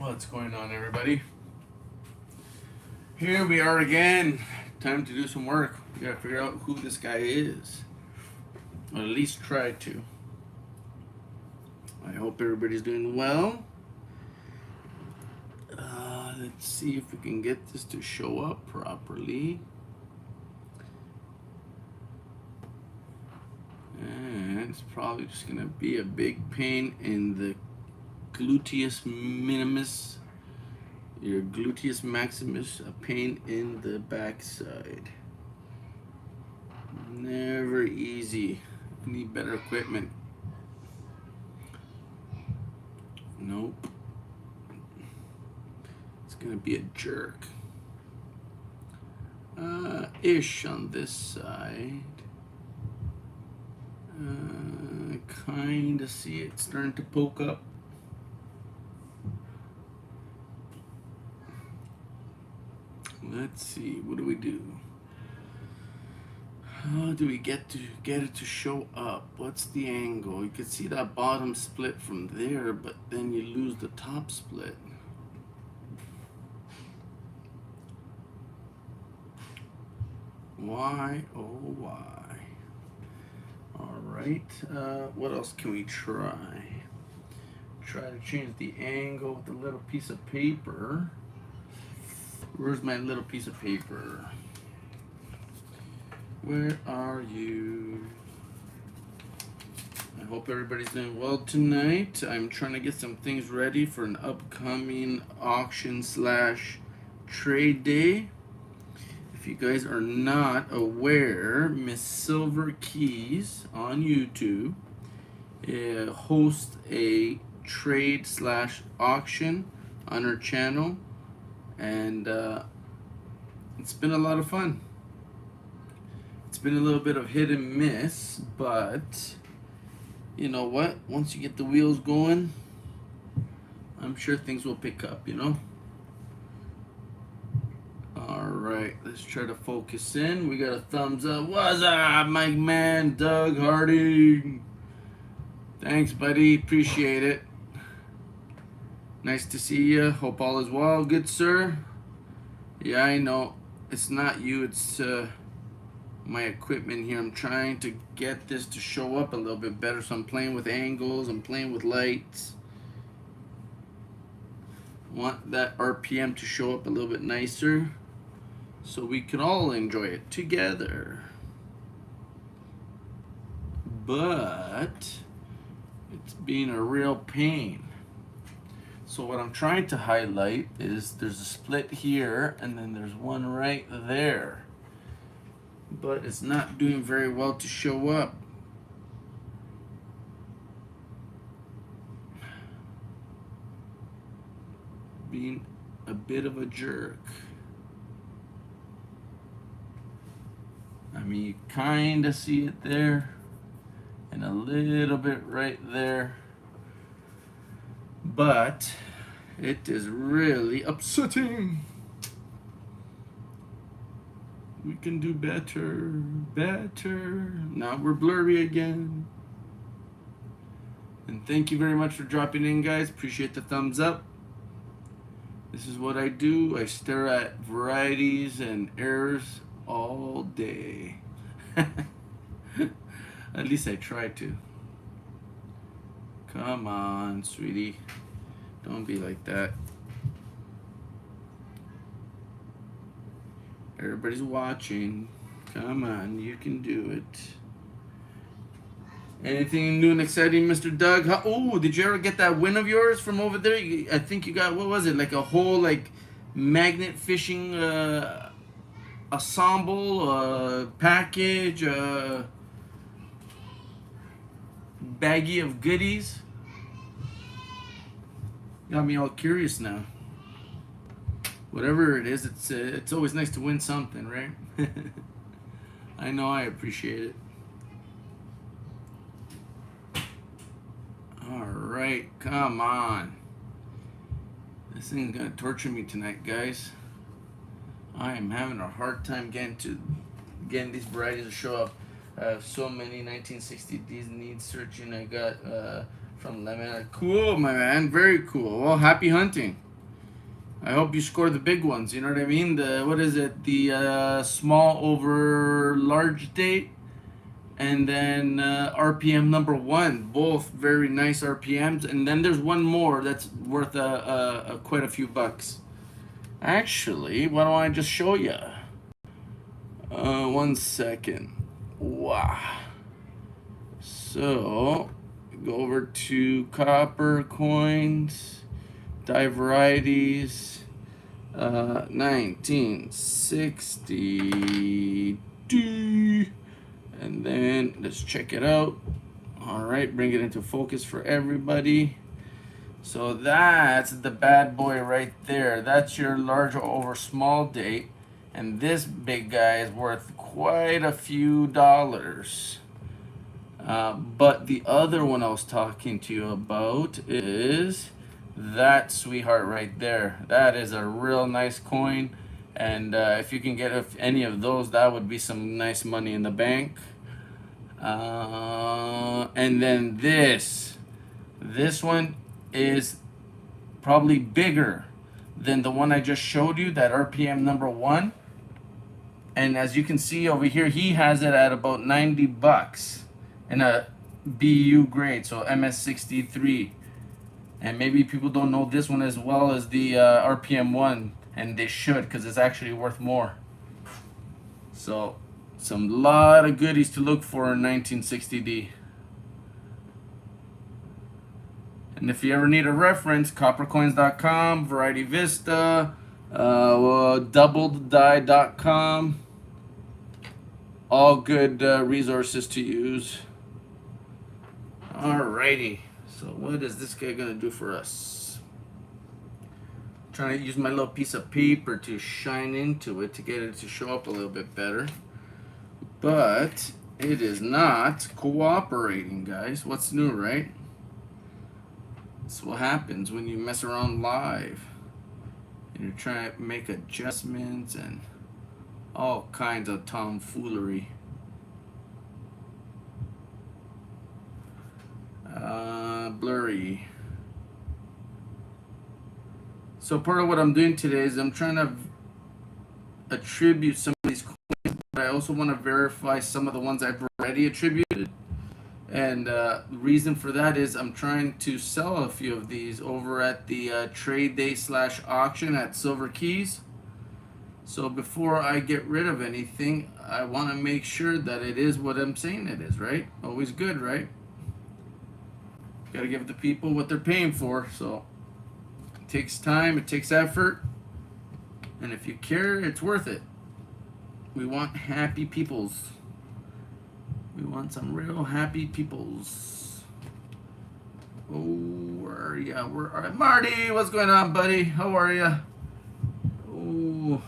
What's going on, everybody? Here we are again. Time to do some work. We gotta figure out who this guy is, or at least try to. I hope everybody's doing well. Let's see if we can get this to show up properly. And it's probably just gonna be a big pain in the gluteus minimus. Your gluteus maximus, a pain in the backside. Never easy. Need better equipment. Nope. It's gonna be a jerk. Ish on this side. Kinda see it starting to poke up. Let's see, what do we do? How do we get it to show up? What's the angle? You can see that bottom split from there, but then you lose the top split. Why, oh why? All right, what else can we try? Try to change the angle with a little piece of paper. Where's my little piece of paper? Where are you? I hope everybody's doing well tonight. I'm trying to get some things ready for an upcoming auction / trade day. If you guys are not aware, Miss Silver Keys on YouTube hosts a trade / auction on her channel. And it's been a lot of fun. It's been a little bit of hit and miss, but you know what? Once you get the wheels going, I'm sure things will pick up, you know? Alright, let's try to focus in. We got a thumbs up. What's up, my man, Doug Harding? Thanks, buddy. Appreciate it. Nice to see you. Hope all is well, good sir. Yeah, I know. It's not you, it's my equipment here. I'm trying to get this to show up a little bit better, so I'm playing with angles, I'm playing with lights. Want that RPM to show up a little bit nicer so we can all enjoy it together. But it's been a real pain. So what I'm trying to highlight is there's a split here and then there's one right there. But it's not doing very well to show up. Being a bit of a jerk. I mean, you kind of see it there and a little bit right there. But it is really upsetting. We can do better. Now we're blurry again. And thank you very much for dropping in, guys. Appreciate the thumbs up. This is what I do. I stare at varieties and errors all day. At least I try to. Come on, sweetie. Don't be like that. Everybody's watching. Come on, you can do it. Anything new and exciting, Mr. Doug? Oh, did you ever get that win of yours from over there? I think you got, what was it? Like a whole magnet fishing ensemble, package, baggie of goodies. Got me all curious now. Whatever it is, it's always nice to win something, right? I know, I appreciate it. All right, come on. This thing's gonna torture me tonight, guys. I am having a hard time getting these varieties to show up. I have so many 1960s needs searching. I got from Lemon. Cool, my man. Very cool. Well, happy hunting. I hope you score the big ones. You know what I mean? The what is it? The small over large date, and then RPM number one. Both very nice RPMs. And then there's one more that's worth quite a few bucks. Actually, why don't I just show you? 1 second. Wow. So go over to copper coins, die varieties. 1960 and then let's check it out. All right, bring it into focus for everybody. So that's the bad boy right there. That's your large over small date, and this big guy is worth quite a few dollars. But the other one I was talking to you about is that sweetheart right there. That is a real nice coin, and if you can get any of those, that would be some nice money in the bank. And then this one is probably bigger than the one I just showed you, that RPM number one. And as you can see over here, he has it at about 90 bucks in a BU grade, so MS63. And maybe people don't know this one as well as the RPM one, and they should, because it's actually worth more. So some lot of goodies to look for in 1960D. And if you ever need a reference, coppercoins.com, Variety Vista, doubleddie.com, all good resources to use. Alrighty, so what is this guy gonna do for us? I'm trying to use my little piece of paper to shine into it to get it to show up a little bit better, but it is not cooperating, guys. What's new, right? That's what happens when you mess around live and you're trying to make adjustments and all kinds of tomfoolery. Blurry. So part of what I'm doing today is I'm trying to attribute some of these coins, but I also want to verify some of the ones I've already attributed. And the reason for that is I'm trying to sell a few of these over at the trade day / auction at Silver Keys. So before I get rid of anything, I want to make sure that it is what I'm saying it is, right? Always good, right? Gotta give the people what they're paying for. So it takes time, it takes effort, and if you care, it's worth it. We want happy peoples. We want some real happy peoples. Oh, where are ya? Where are you? Marty, what's going on, buddy? How are ya? Oh,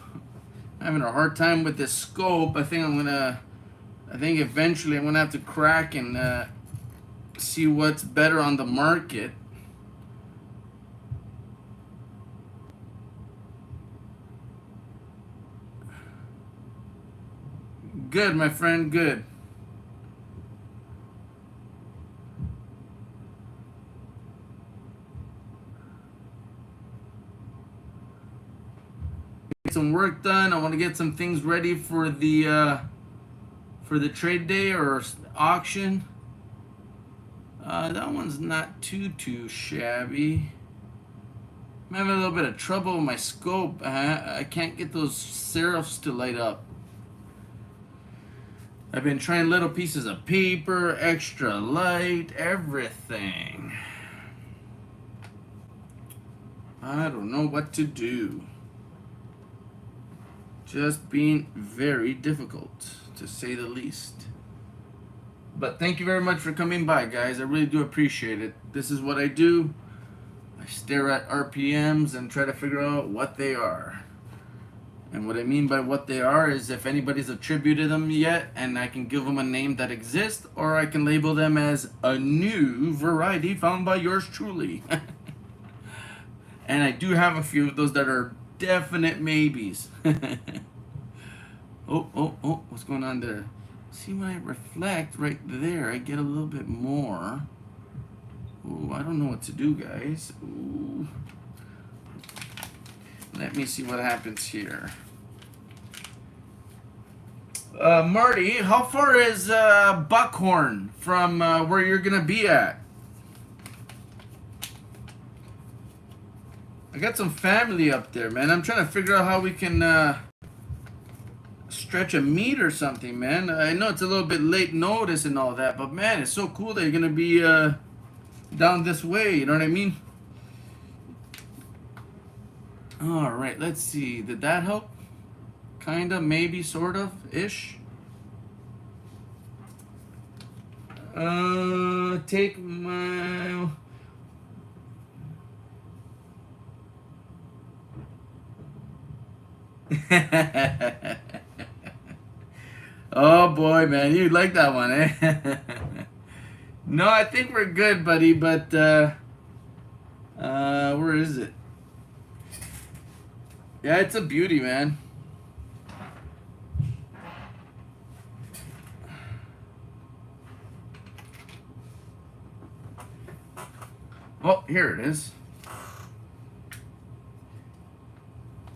I'm having a hard time with this scope. I think eventually I'm gonna have to crack and see what's better on the market. Good, my friend, good. Get some work done. I want to get some things ready for the trade day or auction. That one's not too shabby. I'm having a little bit of trouble with my scope. I can't get those serifs to light up. I've been trying little pieces of paper, extra light, everything. I don't know what to do. Just being very difficult, to say the least. But thank you very much for coming by, guys. I really do appreciate it. This is what I do. I stare at RPMs and try to figure out what they are. And what I mean by what they are is if anybody's attributed them yet, and I can give them a name that exists, or I can label them as a new variety found by yours truly. And I do have a few of those that are definite maybes. Oh, what's going on there? See, when I reflect right there, I get a little bit more. Ooh, I don't know what to do, guys. Ooh. Let me see what happens here. Marty, how far is Buckhorn from where you're gonna be at? I got some family up there, man. I'm trying to figure out how we can stretch a meet or something, man. I know it's a little bit late notice and all that, but man, it's so cool that you're gonna be down this way. You know what I mean? All right, let's see. Did that help? Kinda, maybe, sort of, ish. Take my. Oh boy, man, you like that one, eh? No, I think we're good, buddy. But where is it? Yeah, it's a beauty, man. Oh, here it is.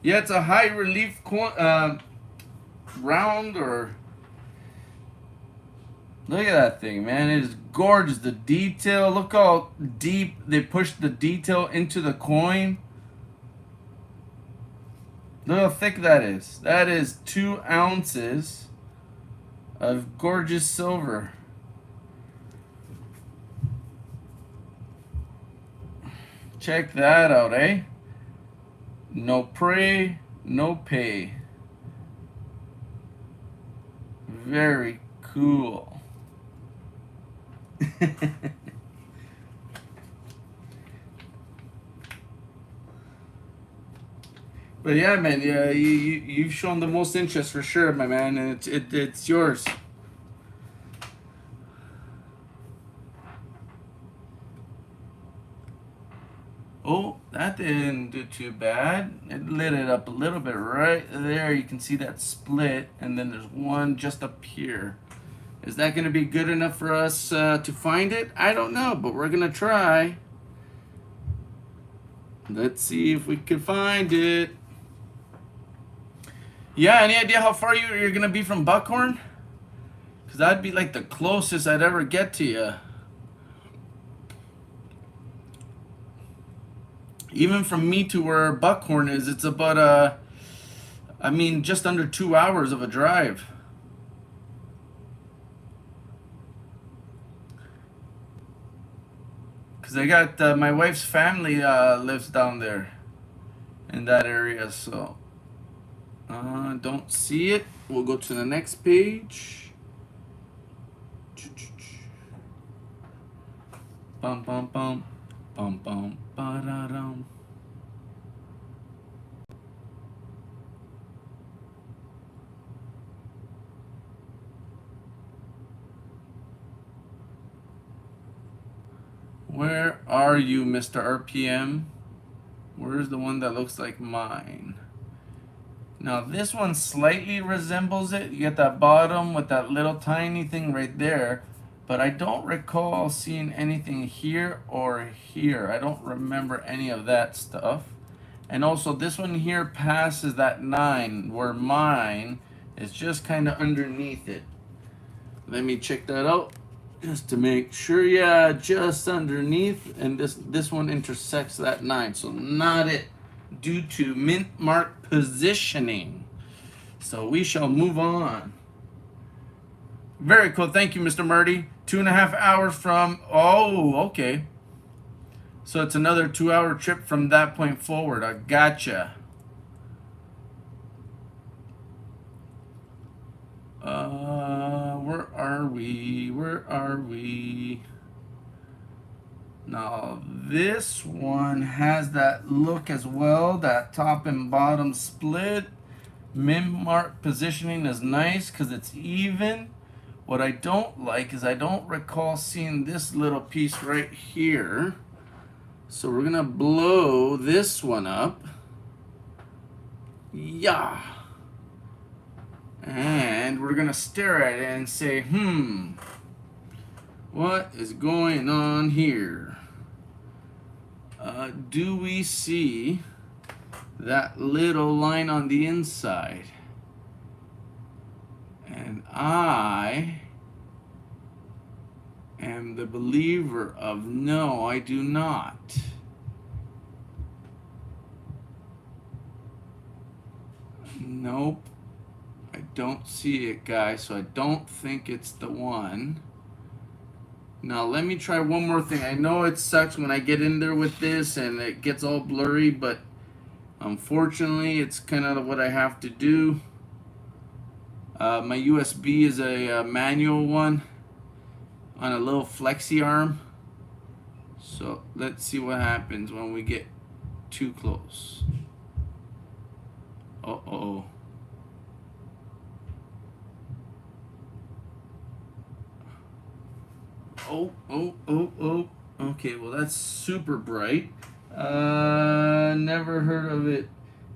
Yeah, it's a high relief round or. Look at that thing, man. It is gorgeous. The detail. Look how deep they pushed the detail into the coin. Look how thick that is. That is 2 ounces of gorgeous silver. Check that out, eh? No pray, no pay. Very cool. But yeah, man, yeah, you've shown the most interest for sure, my man, and it's yours. Oh, that didn't do too bad. It lit it up a little bit right there. You can see that split, and then there's one just up here. Is that going to be good enough for us to find it? I don't know, but we're going to try. Let's see if we can find it. Yeah, any idea how far you're going to be from Buckhorn? Because that'd be like the closest I'd ever get to you. Even from me to where Buckhorn is, it's about I mean, just under 2 hours of a drive. Because I got my wife's family lives down there in that area, so don't see it. We'll go to the next page. Bum bum bum bum bum ba-da-dum. Where are you, Mr. RPM? Where's the one that looks like mine? Now this one slightly resembles it. You get that bottom with that little tiny thing right there. But I don't recall seeing anything here or here. I don't remember any of that stuff. And also this one here passes that 9, where mine is just kind of underneath it. Let me check that out just to make sure. Yeah, just underneath, and this one intersects that 9, so not it, due to mint mark positioning. So we shall move on. Very cool. Thank you, Mr. Murdy. 2.5 hours from. Oh, okay. So it's another 2-hour trip from that point forward. I gotcha. Where are we? Where are we? Now this one has that look as well. That top and bottom split. Mint mark positioning is nice because it's even. What I don't like is I don't recall seeing this little piece right here. So we're gonna blow this one up. Yeah. And we're gonna stare at it and say, what is going on here? Do we see that little line on the inside. And I am the believer of no, I do not. Nope. I don't see it, guys, so I don't think it's the one. Now, let me try one more thing. I know it sucks when I get in there with this and it gets all blurry, but unfortunately, it's kind of what I have to do. My USB is a manual one on a little flexi arm. So let's see what happens when we get too close. Uh-oh. Oh. Okay, well that's super bright. Never heard of it.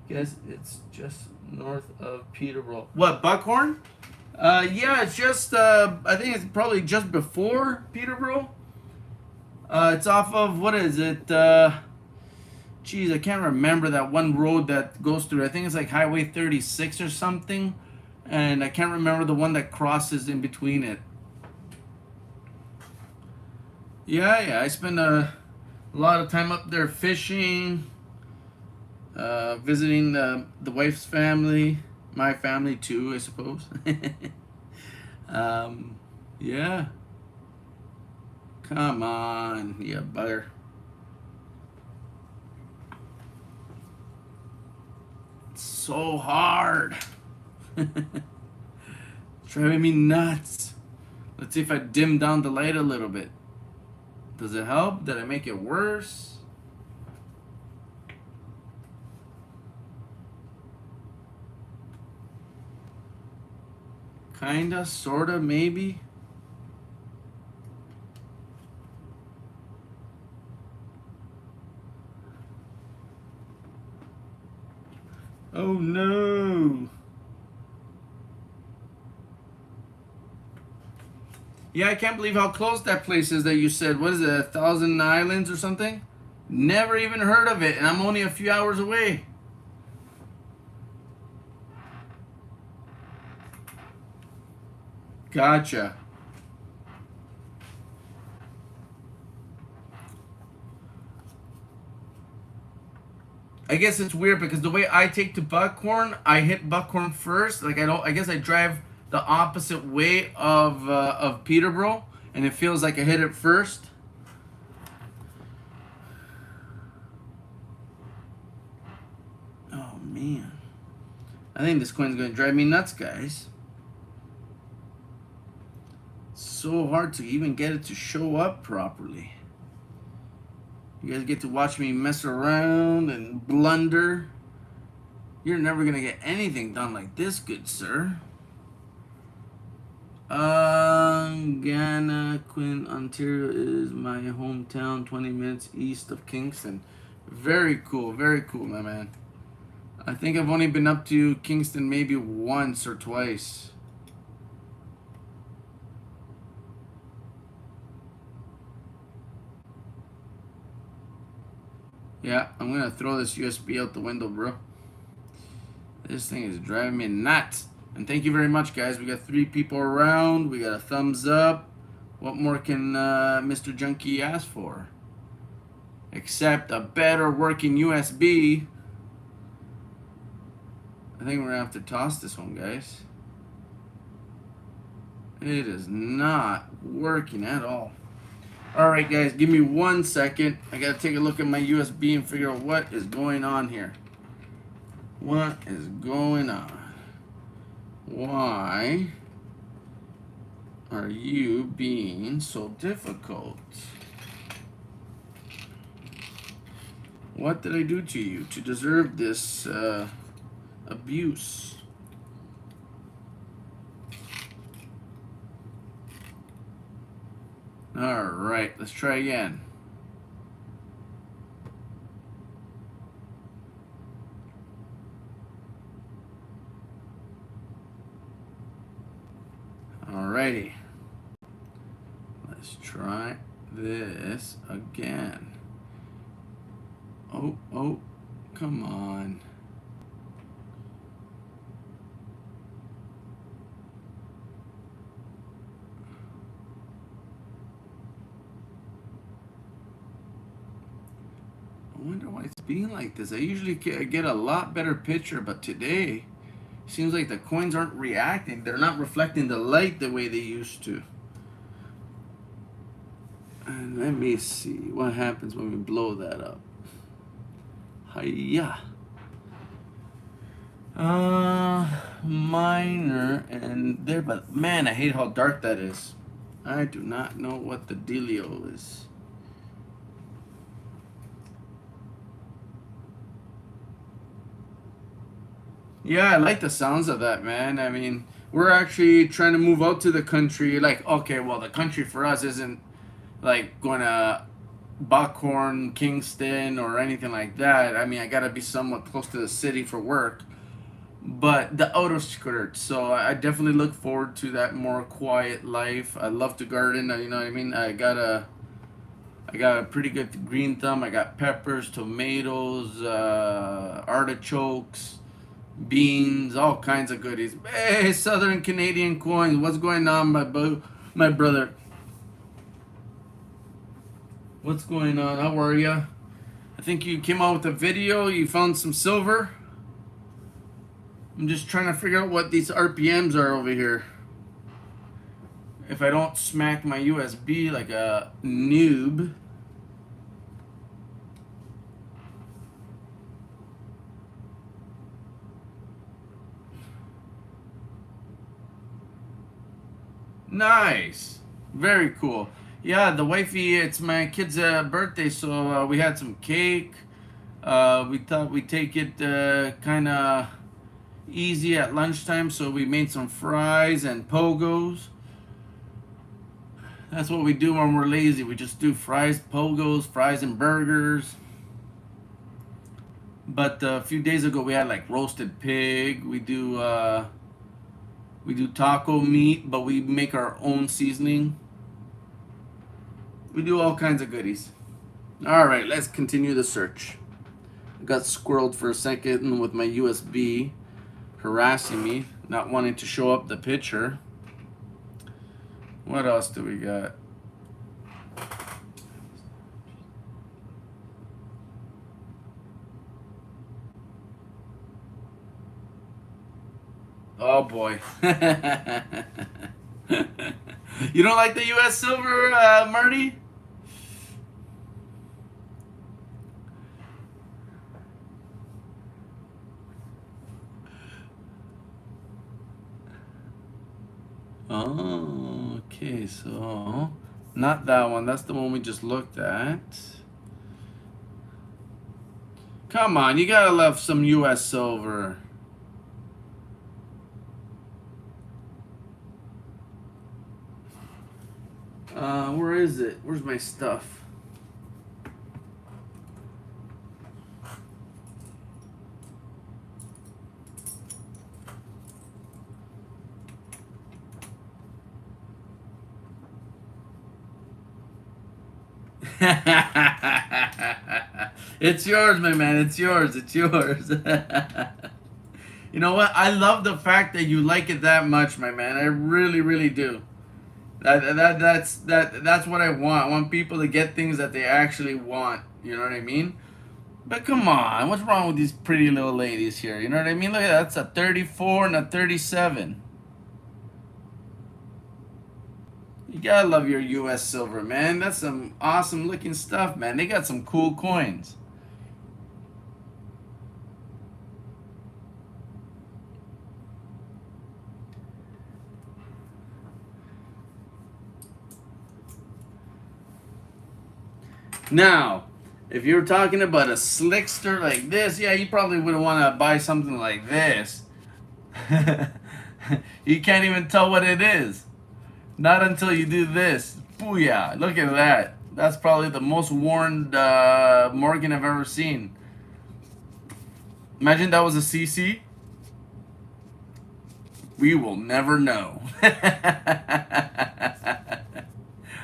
Guess it's just north of Peterborough. What, Buckhorn? Yeah, it's just, I think it's probably just before Peterborough. It's off of, what is it? Geez, I can't remember that one road that goes through. I think it's like Highway 36 or something. And I can't remember the one that crosses in between it. Yeah, I spend a lot of time up there fishing, visiting the wife's family, my family too, I suppose. Yeah. Come on, you bugger. It's so hard. It's driving me nuts. Let's see if I dim down the light a little bit. Does it help? Did I make it worse? Kinda, sorta, maybe. Oh no. Yeah, I can't believe how close that place is that you said. What is it, 1,000 Islands or something? Never even heard of it, and I'm only a few hours away. Gotcha. I guess it's weird because the way I take to Buckhorn, I hit Buckhorn first. Like I don't. I guess I drive the opposite way of Peterborough, and it feels like I hit it first. Oh man, I think this coin's gonna drive me nuts, guys. It's so hard to even get it to show up properly. You guys get to watch me mess around and blunder. You're never gonna get anything done like this, good sir. Gannaquin, Ontario is my hometown, 20 minutes east of Kingston. Very cool, my man. I think I've only been up to Kingston maybe once or twice. Yeah, I'm gonna throw this USB out the window, bro. This thing is driving me nuts. And thank you very much, guys. We got 3 people around. We got a thumbs up. What more can Mr. Junkie ask for? Except a better working USB. I think we're gonna have to toss this one, guys. It is not working at all. Alright, guys, give me 1 second. I gotta take a look at my USB and figure out what is going on here. What is going on? Why are you being so difficult? What did I do to you to deserve this abuse? Alright, let's try again. Alrighty. Let's try this again. Oh, come on. being like this. I usually get a lot better picture, but today seems like the coins aren't reacting. They're not reflecting the light the way they used to. And let me see what happens when we blow that up. Hiya. Minor and there, but man, I hate how dark that is. I do not know what the dealio is. Yeah, I like the sounds of that, man. I mean, we're actually trying to move out to the country. Like, okay, well, the country for us isn't like going to Buckhorn, Kingston, or anything like that. I mean, I gotta be somewhat close to the city for work, but the outer skirts. So I definitely look forward to that more quiet life. I love to garden. You know what I mean? I got a pretty good green thumb. I got peppers, tomatoes, artichokes, beans, all kinds of goodies. Hey, Southern Canadian coins. What's going on, my brother? What's going on? How are ya? I think you came out with a video. You found some silver. I'm just trying to figure out what these RPMs are over here. If I don't smack my USB like a noob. Nice. Very cool. Yeah, the wifey, it's my kid's birthday, so we had some cake. We thought we'd take it kind of easy at lunchtime, so we made some fries and pogos. That's what we do when we're lazy. We just do fries, pogos, fries and burgers. But a few days ago, we had like roasted pig. We do taco meat, but we make our own seasoning. We do all kinds of goodies. All right, let's continue the search. I got squirreled for a second with my USB harassing me, not wanting to show up the picture. What else do we got? Oh boy. You don't like the US silver, Marty? Oh, okay, so not that one. That's the one we just looked at. Come on, you gotta love some US silver. Where is it? Where's my stuff? It's yours, my man. It's yours. It's yours. You know what? I love the fact that you like it that much, my man. I really, really do. That's what I want. I want people to get things that they actually want. You know what I mean? But come on, what's wrong with these pretty little ladies here? You know what I mean? Look at that. That's a 34 and a 37. You gotta love your US silver, man. That's some awesome looking stuff, man. They got some cool coins. Now, if you're talking about a slickster like this, yeah, you probably wouldn't want to buy something like this. You can't even tell what it is. Not until you do this. Booyah. Look at that. That's probably the most worn Morgan I've ever seen. Imagine that was a CC. We will never know.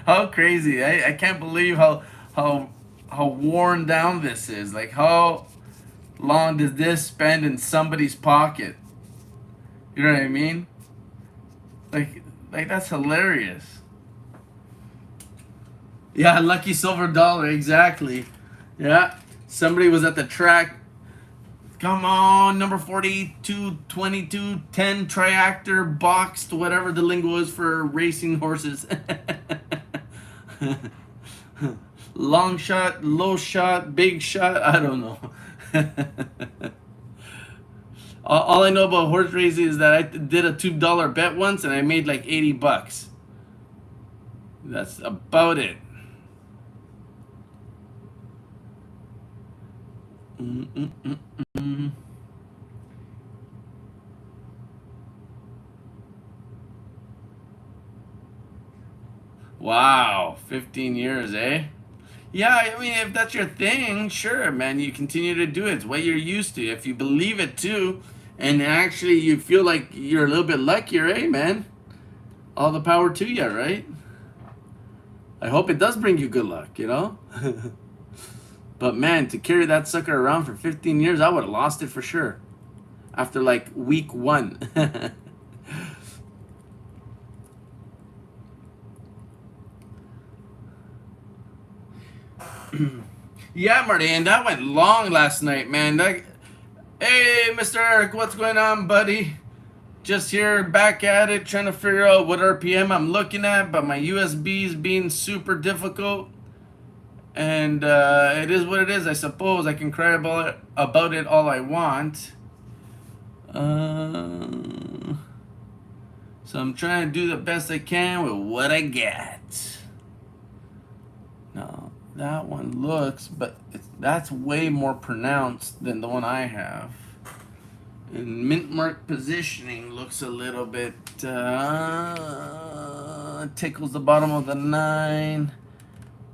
How crazy. I can't believe how worn down this is. Like, how long did this spend in somebody's pocket? You know what I mean? Like that's hilarious. Yeah, lucky silver dollar, exactly. Yeah. Somebody was at the track. Come on, number 42, 22, 10 triactor, boxed, whatever the lingo is for racing horses. Long shot, low shot, big shot, I don't know. All I know about horse racing is that I did a $2 bet once and I made like 80 bucks. That's about it. Wow, 15 years, eh? Yeah, I mean, if that's your thing, sure, man, you continue to do it. It's what you're used to. If you believe it too, and actually you feel like you're a little bit luckier, eh, man? All the power to you, right? I hope it does bring you good luck, you know? But man, to carry that sucker around for 15 years, I would have lost it for sure. After like week 1. Yeah, Marty, and that went long last night, man. Hey, Mr. Eric, what's going on, buddy? Just here, back at it, trying to figure out what RPM I'm looking at, but my USB is being super difficult. And it is what it is, I suppose. I can cry about it all I want. So I'm trying to do the best I can with what I got. No, that one looks, but that's way more pronounced than the one I have. And mint mark positioning looks a little bit, tickles the bottom of the 9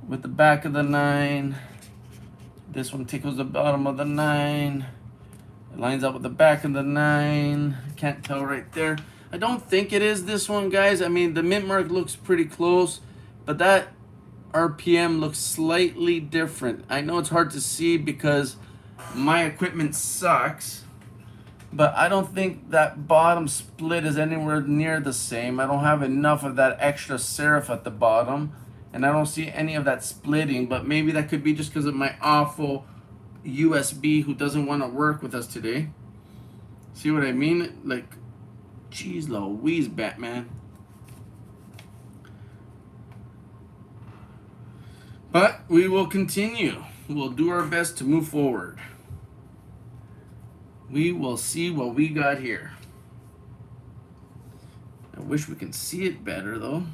with the back of the 9. This one tickles the bottom of the 9. It lines up with the back of the 9. Can't tell right there. I don't think it is this one, guys. I mean, the mint mark looks pretty close, but that RPM looks slightly different. I know it's hard to see because my equipment sucks, but I don't think that bottom split is anywhere near the same. I don't have enough of that extra serif at the bottom, and I don't see any of that splitting, but maybe that could be just because of my awful USB who doesn't want to work with us today. See what I mean? Like, geez Louise, Batman. But we will continue. We'll do our best to move forward. We will see what we got here. I wish we could see it better, though.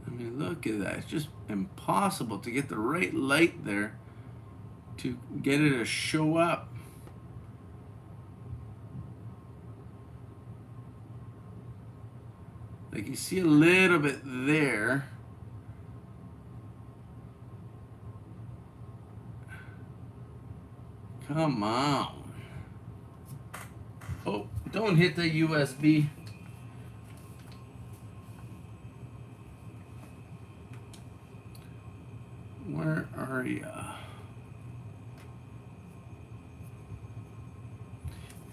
I mean, look at that. It's just impossible to get the right light there to get it to show up. Like, you see a little bit there. Come on. Oh, don't hit the USB. Where are ya?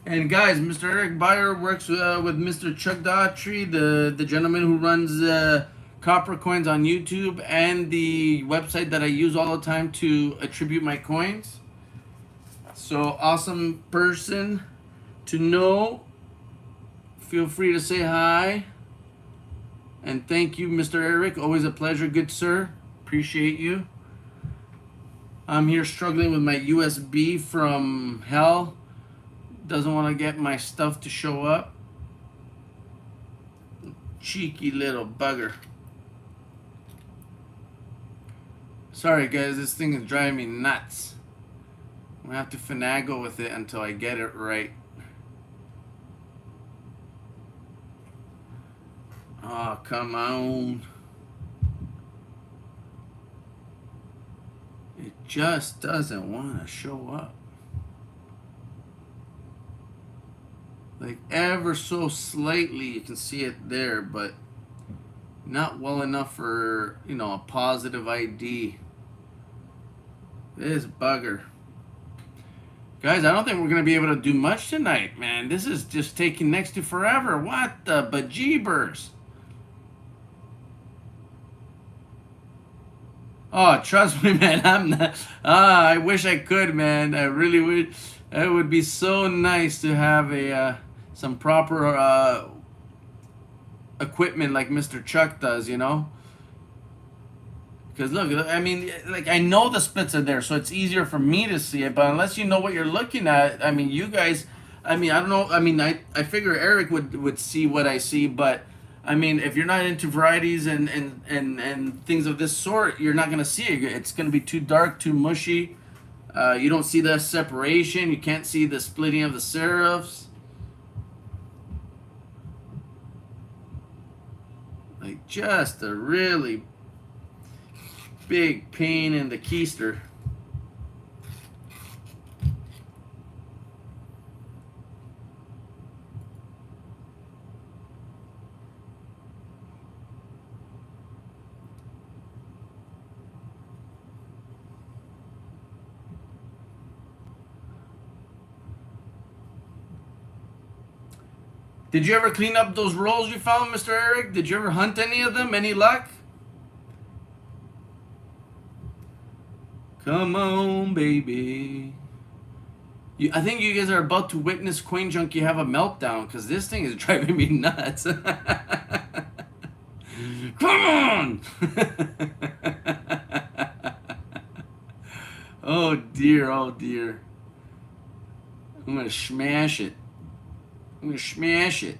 And guys, Mr. Eric Beyer works with Mr. Chuck Daughtry, the gentleman who runs Copper Coins on YouTube, and the website that I use all the time to attribute my coins. So awesome person to know. Feel free to say hi. And thank you, Mr. Eric. Always a pleasure, good sir. Appreciate you. I'm here struggling with my USB from hell. Doesn't want to get my stuff to show up. Cheeky little bugger. Sorry guys, this thing is driving me nuts. I'm gonna have to finagle with it until I get it right. Oh, come on. It just doesn't want to show up. Like ever so slightly you can see it there, but not well enough for, you know, a positive ID. This bugger. Guys, I don't think we're going to be able to do much tonight, man. This is just taking next to forever. What the bejeebers? Oh, trust me, man. I'm not. I wish I could, man. I really would. It would be so nice to have a some proper equipment like Mr. Chuck does, you know. Because look, I mean, like I know the splits are there, so it's easier for me to see it. But unless you know what you're looking at, I mean, you guys, I mean, I don't know. I mean, I figure Eric would see what I see, but I mean, if you're not into varieties and things of this sort, you're not gonna see it. It's gonna be too dark, too mushy. You don't see the separation. You can't see the splitting of the serifs. Like just a really big pain in the keister. Did you ever clean up those rolls you found, Mr. Eric? Did you ever hunt any of them? Any luck? Come on, baby. I think you guys are about to witness Coin Junkie have a meltdown because this thing is driving me nuts. Come on! Oh dear, oh dear. I'm gonna smash it. I'm gonna smash it.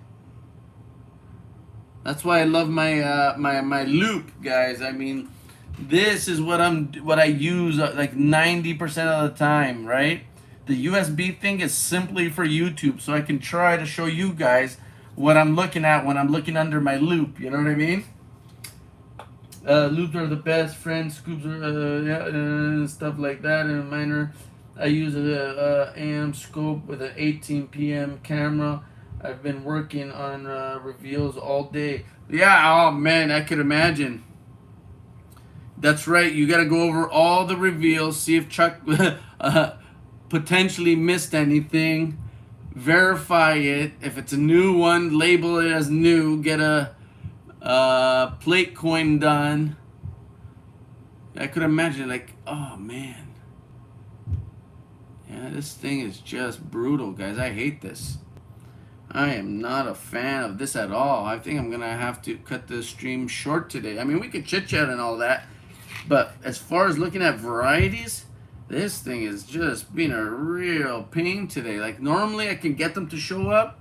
That's why I love my my loop, guys. I mean, this is what I use like 90% of the time, right? The USB thing is simply for YouTube, so I can try to show you guys what I'm looking at when I'm looking under my loop. You know what I mean? Loops are the best. Friends, scoops are yeah, stuff like that. And minor, I use a AM scope with an 18 PM camera. I've been working on reveals all day. Yeah, oh man, I could imagine. That's right. You got to go over all the reveals, see if Chuck potentially missed anything, verify it. If it's a new one, label it as new. Get a plate coin done. I could imagine, like, oh man, yeah, this thing is just brutal, guys. I hate this. I am not a fan of this at all. I think I'm gonna have to cut the stream short today. I mean, we could chit chat and all that, but as far as looking at varieties, this thing is just being a real pain today. Like normally I can get them to show up.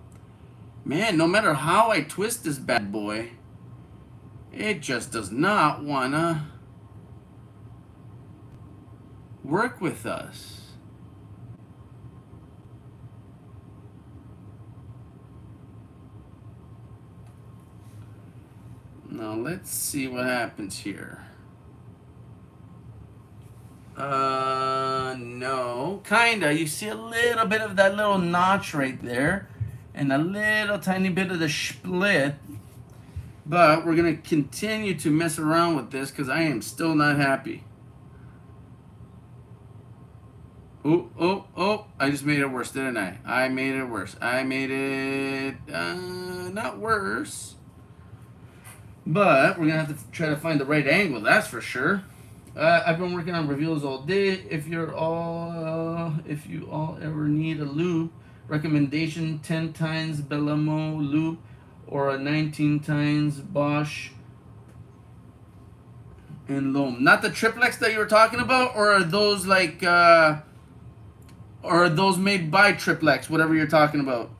Man, no matter how I twist this bad boy, it just does not wanna work with us. Now let's see what happens here. No, kinda. You see a little bit of that little notch right there, and a little tiny bit of the split. But we're gonna continue to mess around with this because I am still not happy. Oh, oh, oh, I just made it worse, didn't I? I made it worse. I made it, not worse. But we're gonna have to try to find the right angle, that's for sure. I've been working on reveals all day. If you all ever need a loop, recommendation 10 times Belamo loop or a 19 times Bosch and loam. Not the triplex that you were talking about, or are those like, or are those made by triplex, whatever you're talking about?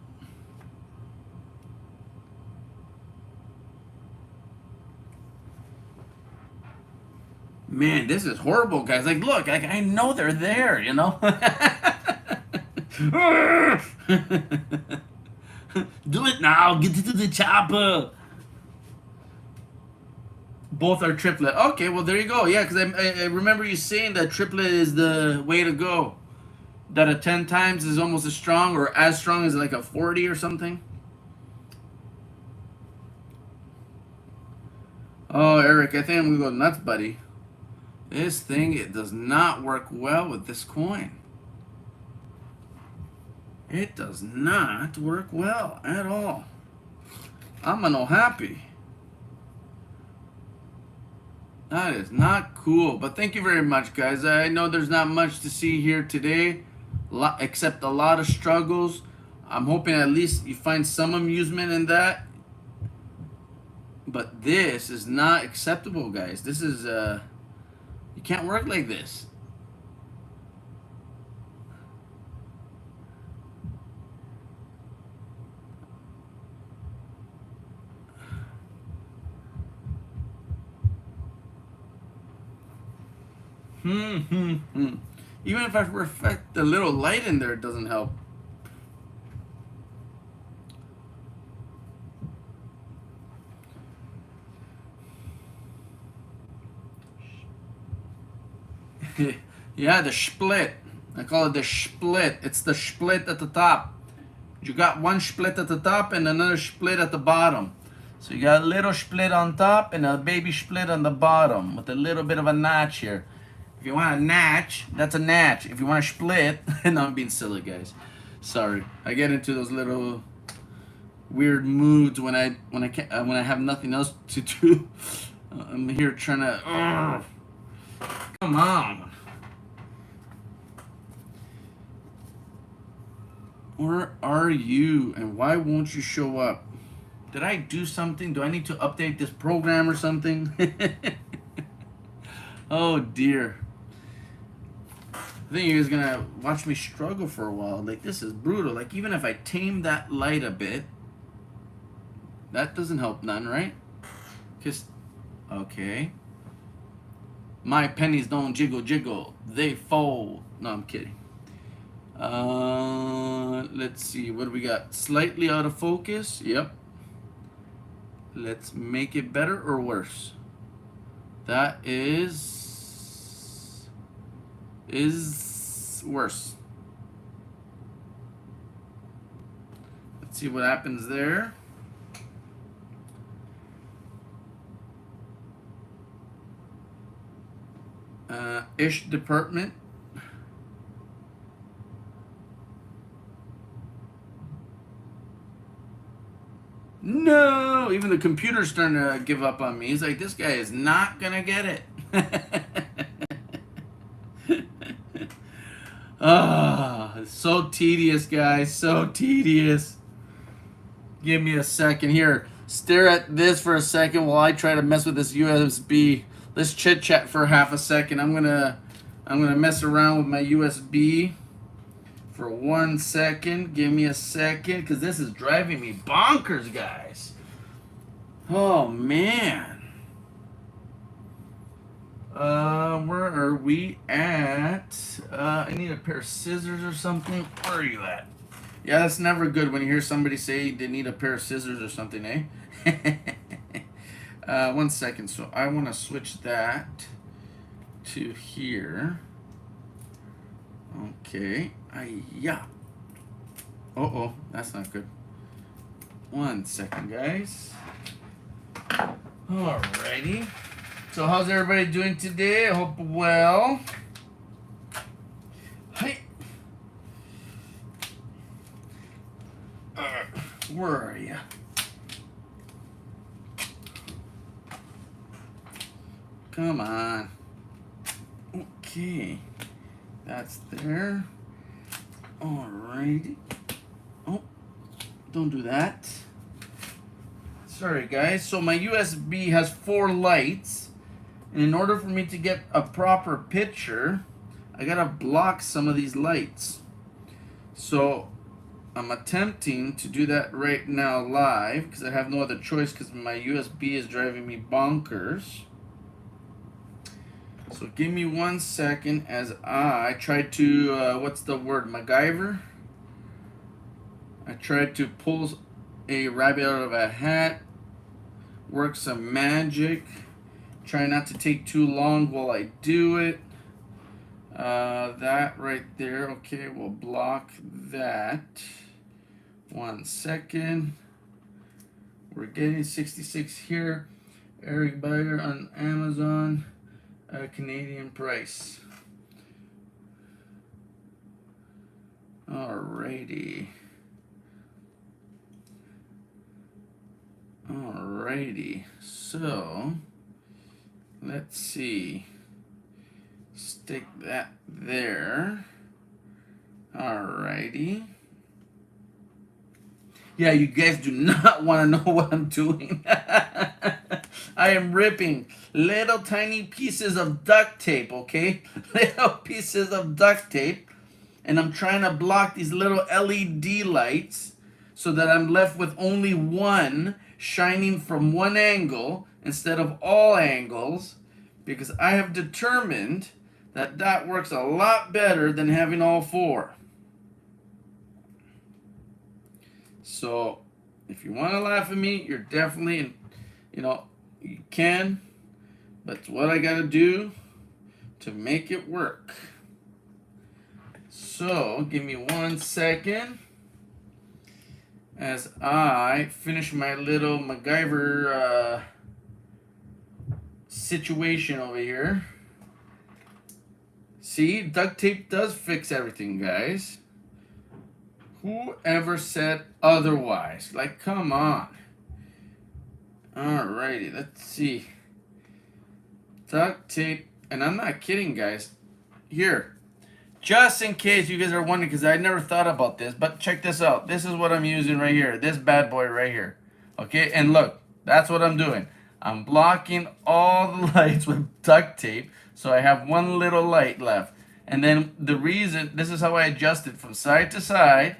Man, this is horrible, guys. Like, look, I know they're there, you know? Do it now. Get to the chopper. Both are triplet. Okay, well, there you go. Yeah, because I remember you saying that triplet is the way to go. That a 10 times is almost as strong or as strong as like a 40 or something. Oh, Eric, I think I'm going to go nuts, buddy. This thing, it does not work well with this coin. It does not work well at all. I'm no happy. That is not cool. But thank you very much, guys. I know there's not much to see here today, except a lot of struggles. I'm hoping at least you find some amusement in that. But this is not acceptable, guys. This is, you can't work like this. Even if I reflect the little light in there, it doesn't help. Yeah, the split. I call it the split. It's the split at the top. You got one split at the top and another split at the bottom. So you got a little split on top and a baby split on the bottom with a little bit of a notch here. If you want a notch, that's a notch. If you want a split, no, I'm being silly, guys. Sorry, I get into those little weird moods when I have nothing else to do. I'm here trying to. Come on. Where are you, and why won't you show up? Did I do something? Do I need to update this program or something? Oh dear. I think you guys gonna watch me struggle for a while. Like, this is brutal. Like, even if I tame that light a bit, that doesn't help none, right? Cause, okay. My pennies don't jiggle jiggle, they fold. No, I'm kidding. Let's see, what do we got? Slightly out of focus. Yep. Let's make it better or worse. That is worse. Let's see what happens there. Ish department. No, even the computer's starting to give up on me. He's like, this guy is not gonna get it. Ah, oh, so tedious, guys. So tedious. Give me a second here. Stare at this for a second while I try to mess with this USB. Let's chit chat for half a second. I'm gonna mess around with my USB for 1 second. Give me a second, because this is driving me bonkers, guys. Oh man. Where are we at? I need a pair of scissors or something. Where are you at? Yeah, that's never good when you hear somebody say they need a pair of scissors or something, eh? 1 second. So I want to switch that to here. Okay. Yeah. Uh-oh, that's not good. 1 second, guys. Alrighty. So how's everybody doing today? I hope well. Hey. Where are you? Come on. Okay. That's there. Alrighty. Oh, don't do that. Sorry, guys. So my USB has 4 lights. And in order for me to get a proper picture, I gotta block some of these lights. So I'm attempting to do that right now live because I have no other choice because my USB is driving me bonkers. So give me 1 second as I try to, what's the word, MacGyver? I tried to pull a rabbit out of a hat, work some magic. Try not to take too long while I do it. That right there. Okay, we'll block that. 1 second. We're getting 66 here. Eric Bayer on Amazon. Canadian price. Alrighty. Alrighty. So, let's see. Stick that there. Alrighty. Yeah, you guys do not want to know what I'm doing. I am ripping little tiny pieces of duct tape, okay? Little pieces of duct tape. And I'm trying to block these little LED lights so that I'm left with only one shining from one angle instead of all angles, because I have determined that that works a lot better than having all four. So if you want to laugh at me, you're definitely, you can, but it's what I got to do to make it work. So give me 1 second as I finish my little MacGyver situation over here. See, duct tape does fix everything, guys. Whoever said otherwise? Like, come on. Alrighty, let's see. Duct tape, and I'm not kidding, guys. Here, just in case you guys are wondering, because I never thought about this, but check this out. This is what I'm using right here. This bad boy right here. Okay, and look, that's what I'm doing. I'm blocking all the lights with duct tape, so I have one little light left. And then the reason, this is how I adjust it from side to side,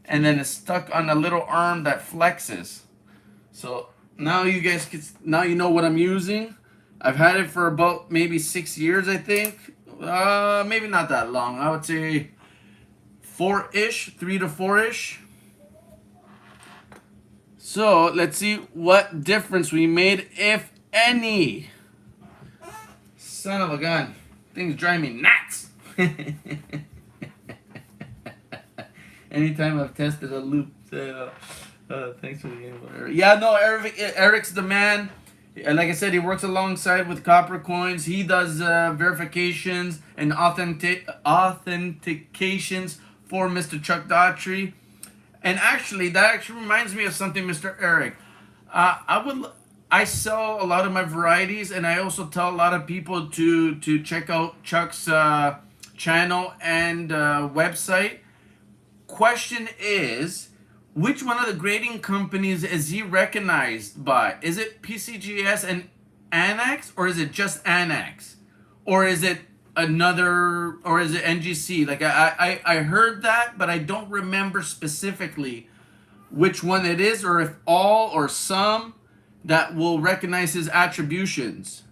and then it's stuck on a little arm that flexes. So now you guys can, now you know what I'm using. I've had it for about maybe 6 years, I think. Maybe not that long. I would say 4-ish, 3 to 4-ish. So let's see what difference we made, if any. Son of a gun. Things drive me nuts. Anytime I've tested a loop, thanks for the game. Whatever. Yeah, no, Eric's the man. Like I said, he works alongside with Copper Coins. He does verifications and authentications for Mr. Chuck Daughtry. And actually, that actually reminds me of something, Mr. Eric. I sell a lot of my varieties, and I also tell a lot of people to check out Chuck's channel and website. Question is, which one of the grading companies is he recognized by? Is it PCGS and Annex, or is it just Annex? Or is it another, or is it NGC? Like I heard that, but I don't remember specifically which one it is, or if all or some that will recognize his attributions.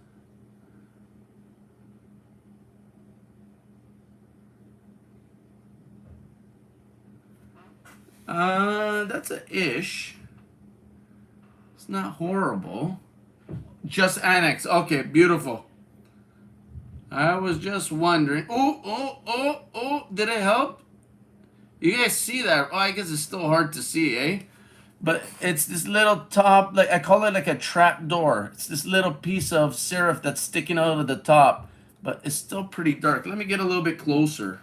That's a ish. It's not horrible. Just Annex. Okay, beautiful. I was just wondering. Oh, did it help? You guys see that? Oh, I guess it's still hard to see, eh? But it's this little top, like I call it like a trap door. It's this little piece of serif that's sticking out of the top, but it's still pretty dark. Let me get a little bit closer.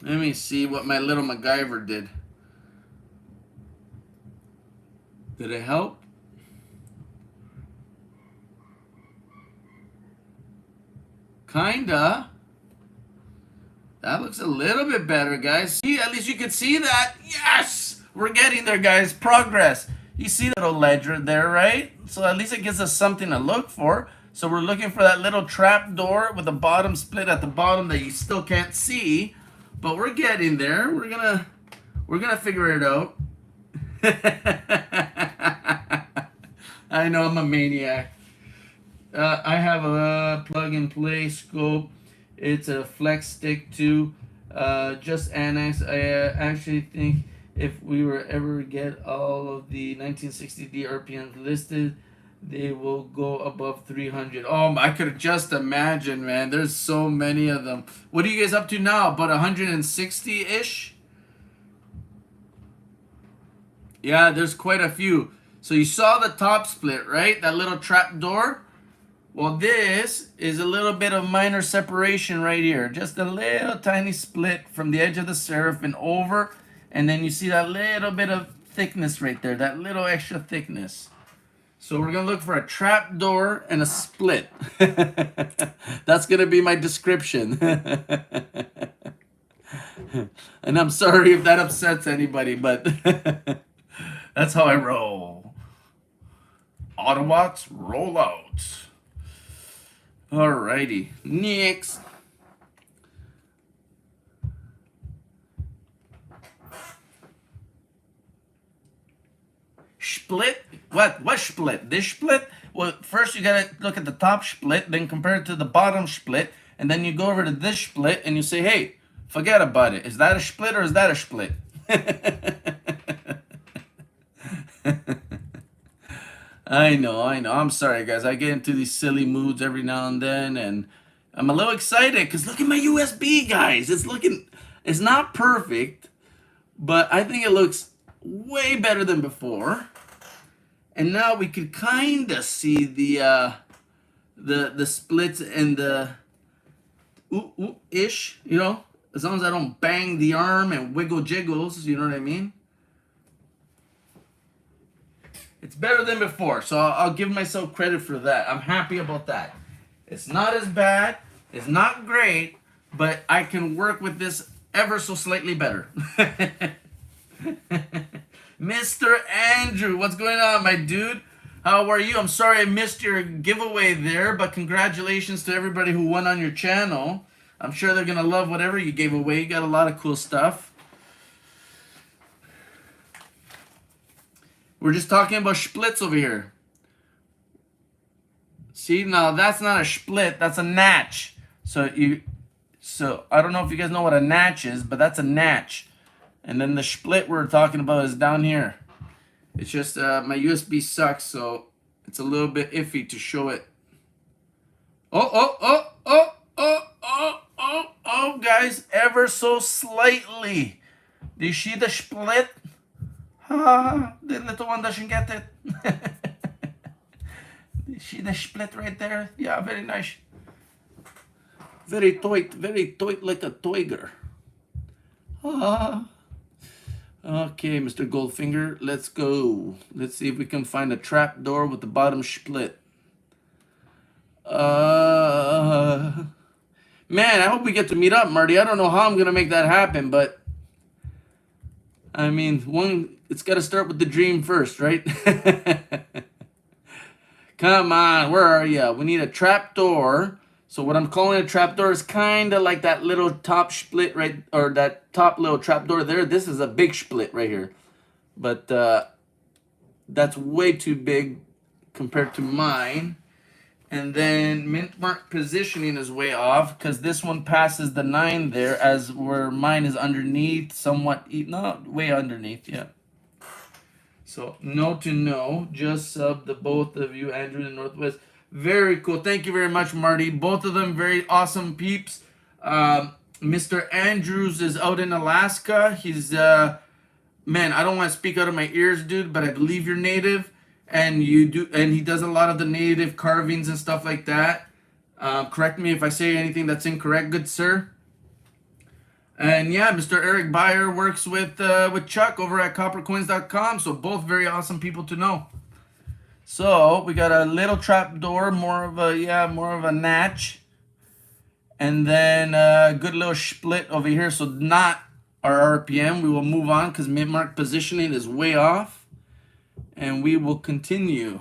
Let me see what my little MacGyver did. Did it help? Kinda. That looks a little bit better, guys. See, at least you can see that. Yes! We're getting there, guys. Progress. You see that little ledger there, right? So at least it gives us something to look for. So we're looking for that little trap door with the bottom split at the bottom that you still can't see. But we're getting there. We're gonna figure it out. I know I'm a maniac. I have a plug-and-play scope. It's a flex stick too. Just Annex. I actually think if we were ever get all of the 1960D RPMs listed, they will go above 300. Oh, I could just imagine, man. There's so many of them. What are you guys up to now? About 160-ish? Yeah, there's quite a few. So you saw the top split, right? That little trap door. Well, this is a little bit of minor separation right here. Just a little tiny split from the edge of the serif and over. And then you see that little bit of thickness right there, that little extra thickness. So we're going to look for a trap door and a split. That's going to be my description. And I'm sorry if that upsets anybody, but that's how I roll. Autobots, roll out. Alrighty, next. Split? What split? This split? Well, first you gotta look at the top split, then compare it to the bottom split, and then you go over to this split and you say, hey, forget about it. Is that a split or is that a split? I know. I'm sorry, guys. I get into these silly moods every now and then, and I'm a little excited because look at my USB, guys. It's not perfect, but I think it looks way better than before. And now we could kind of see the splits and the ish, you know, as long as I don't bang the arm and wiggle jiggles, you know what I mean? It's better than before, so I'll give myself credit for that. I'm happy about that. It's not as bad, it's not great, but I can work with this ever so slightly better. Mr. Andrew, what's going on, my dude? How are you? I'm sorry I missed your giveaway there, but congratulations to everybody who won on your channel. I'm sure they're going to love whatever you gave away. You got a lot of cool stuff. We're just talking about splits over here. See, now that's not a split, that's a natch. So I don't know if you guys know what a natch is, but that's a natch. And then the split we're talking about is down here. It's just my USB sucks, so it's a little bit iffy to show it. Oh, guys, ever so slightly. Do you see the split? The little one doesn't get it. You see the split right there? Yeah, very nice. Very tight like a tiger. Okay, Mr. Goldfinger, let's go. Let's see if we can find a trap door with the bottom split. Man, I hope we get to meet up, Marty. I don't know how I'm going to make that happen, but I mean, it's got to start with the dream first, right? Come on, where are you? We need a trap door. So what I'm calling a trap door is kind of like that little top split, right? Or that top little trap door there. This is a big split right here. But that's way too big compared to mine. And then mint mark positioning is way off because this one passes the 9 there, as where mine is underneath, somewhat, no, way underneath, yeah. So no to no, just sub the both of you, Andrew and Northwest. Very cool. Thank you very much, Marty. Both of them very awesome peeps. Mr. Andrews is out in Alaska. He's man, I don't want to speak out of my ears, dude, but I believe you're native. And you do, and he does a lot of the native carvings and stuff like that. Correct me if I say anything that's incorrect, good sir. And yeah, Mr. Eric Beyer works with Chuck over at coppercoins.com. So both very awesome people to know. So we got a little trap door, more of a natch, and then a good little split over here. So not our RPM. We will move on because mint mark positioning is way off. And we will continue.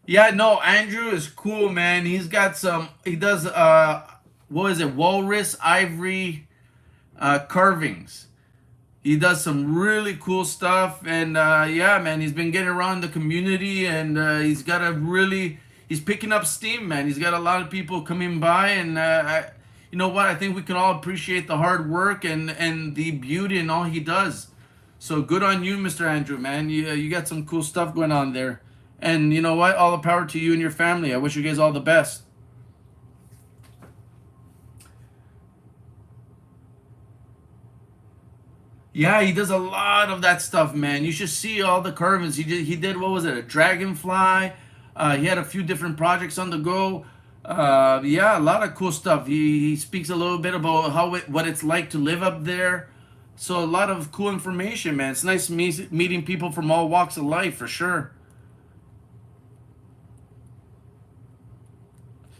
Yeah, no, Andrew is cool, man. He's got some, he does, what is it, walrus ivory carvings. He does some really cool stuff. And yeah, man, he's been getting around the community, and he's picking up steam, man. He's got a lot of people coming by, and you know what? I think we can all appreciate the hard work and the beauty in all he does. So good on you, Mr. Andrew, man. You got some cool stuff going on there. And you know what? All the power to you and your family. I wish you guys all the best. Yeah, he does a lot of that stuff, man. You should see all the carvings. He did what was it? A dragonfly, He had a few different projects on the go. Yeah, a lot of cool stuff. He speaks a little bit about what it's like to live up there. So a lot of cool information, man. It's nice meeting people from all walks of life for sure.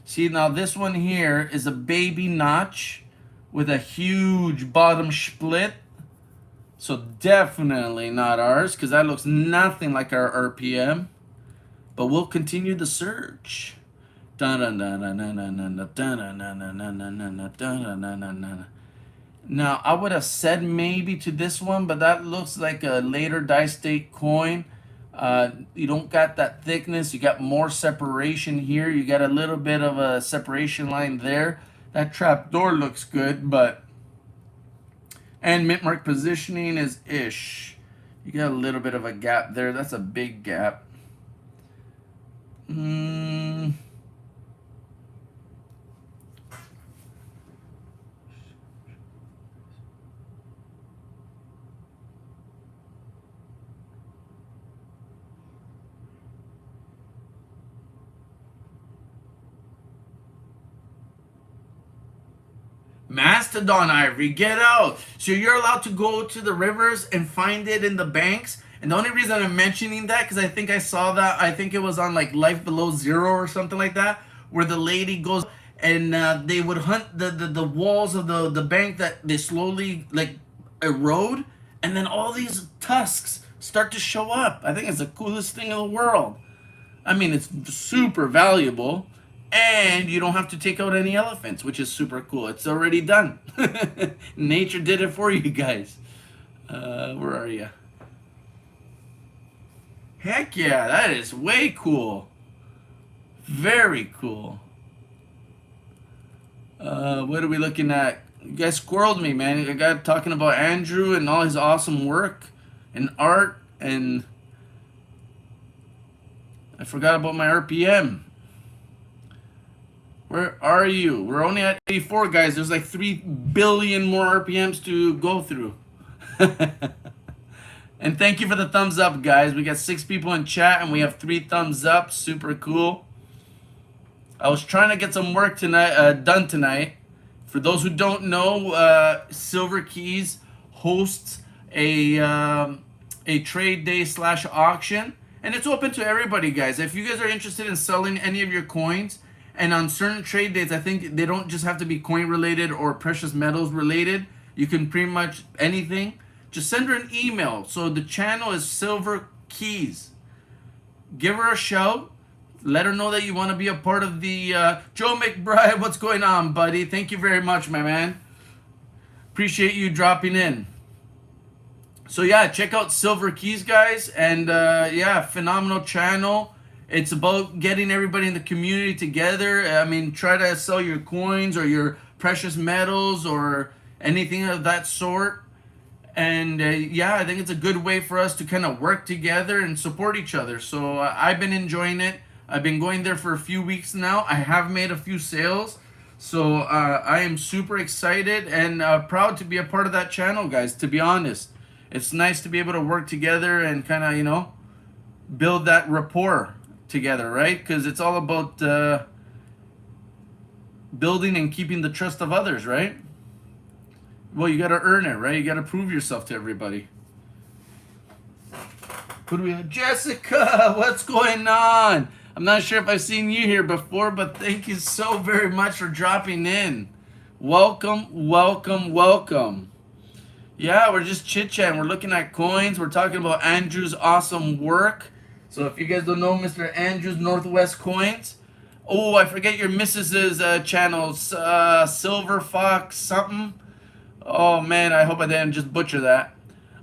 See, now this one here is a baby notch with a huge bottom split. So definitely not ours, because that looks nothing like our RPM. But we'll continue the search. Now, I would have said maybe to this one, but that looks like a later die-state coin. You don't got that thickness. You got more separation here. You got a little bit of a separation line there. That trap door looks good, but... And mint mark positioning is ish. You got a little bit of a gap there. That's a big gap. Mastodon Ivory, get out. So you're allowed to go to the rivers and find it in the banks. And the only reason I'm mentioning that, because I think I saw that, I think it was on like Life Below Zero or something like that, where the lady goes and they would hunt the walls of the bank that they slowly like erode. And then all these tusks start to show up. I think it's the coolest thing in the world. I mean, it's super valuable. And you don't have to take out any elephants, which is super cool. It's already done. Nature did it for you guys. Where are you? Heck yeah, that is way cool. Very cool. What are we looking at? You guys squirreled me, man. I got talking about Andrew and all his awesome work and art, and I forgot about my RPM. Where are you? We're only at 84, guys. There's like 3 billion more RPMs to go through. And thank you for the thumbs up, guys. We got 6 people in chat and we have 3 thumbs up. Super cool. I was trying to get some work tonight, done tonight. For those who don't know, Silver Keys hosts a trade day / auction, and it's open to everybody, guys. If you guys are interested in selling any of your coins, and on certain trade dates, I think they don't just have to be coin related or precious metals related. You can pretty much anything. Just send her an email. So the channel is Silver Keys. Give her a shout. Let her know that you want to be a part of the Joe McBride. What's going on, buddy? Thank you very much, my man. Appreciate you dropping in. So yeah, check out Silver Keys, guys. And yeah, phenomenal channel. It's about getting everybody in the community together. I mean, try to sell your coins or your precious metals or anything of that sort. And yeah, I think it's a good way for us to kind of work together and support each other. So I've been enjoying it. I've been going there for a few weeks now. I have made a few sales. So I am super excited and proud to be a part of that channel, guys, to be honest. It's nice to be able to work together and kind of, you know, build that rapport together, right? Because it's all about building and keeping the trust of others, right? Well, you got to earn it, right? You got to prove yourself to everybody. Who do we have? Jessica, what's going on? I'm not sure if I've seen you here before, but thank you so very much for dropping in. Welcome, welcome, welcome. Yeah, we're just chit-chatting. We're looking at coins. We're talking about Andrew's awesome work. So if you guys don't know Mr. Andrew's Northwest Coins. Oh, I forget your missus's channel. Silver Fox something. Oh, man, I hope I didn't just butcher that.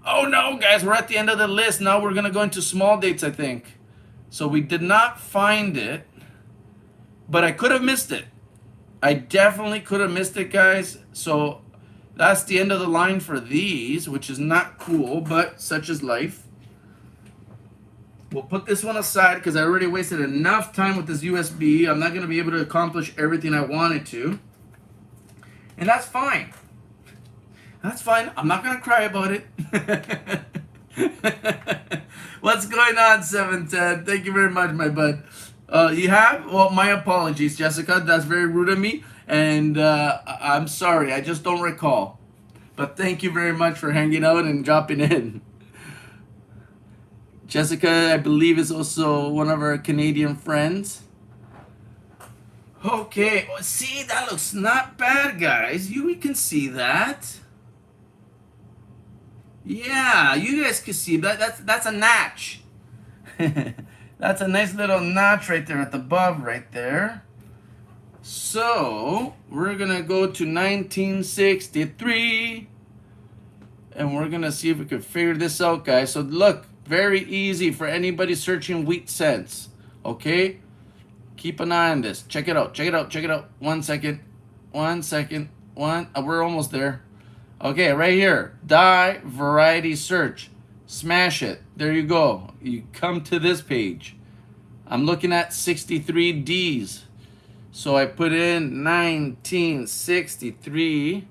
Oh, no, guys, we're at the end of the list. Now we're going to go into small dates, I think. So we did not find it, but I could have missed it. I definitely could have missed it, guys. So that's the end of the line for these, which is not cool, but such is life. We'll put this one aside because I already wasted enough time with this USB. I'm not going to be able to accomplish everything I wanted to. And that's fine. That's fine. I'm not going to cry about it. What's going on, 710? Thank you very much, my bud. You have? Well, my apologies, Jessica. That's very rude of me. And I'm sorry. I just don't recall. But thank you very much for hanging out and dropping in. Jessica, I believe, is also one of our Canadian friends. Okay. See, that looks not bad, guys. We can see that. Yeah, you guys can see that. That's a notch. That's a nice little notch right there at the above right there. So we're gonna go to 1963 and we're gonna see if we can figure this out, guys. So look, very easy for anybody searching wheat cents. Okay, keep an eye on this. Check it out, check it out, check it out. 1 second, 1 second, we're almost there. Okay, right here, die variety search. Smash it. There you go. You come to this page. I'm looking at 63 Ds. So I put in 1963,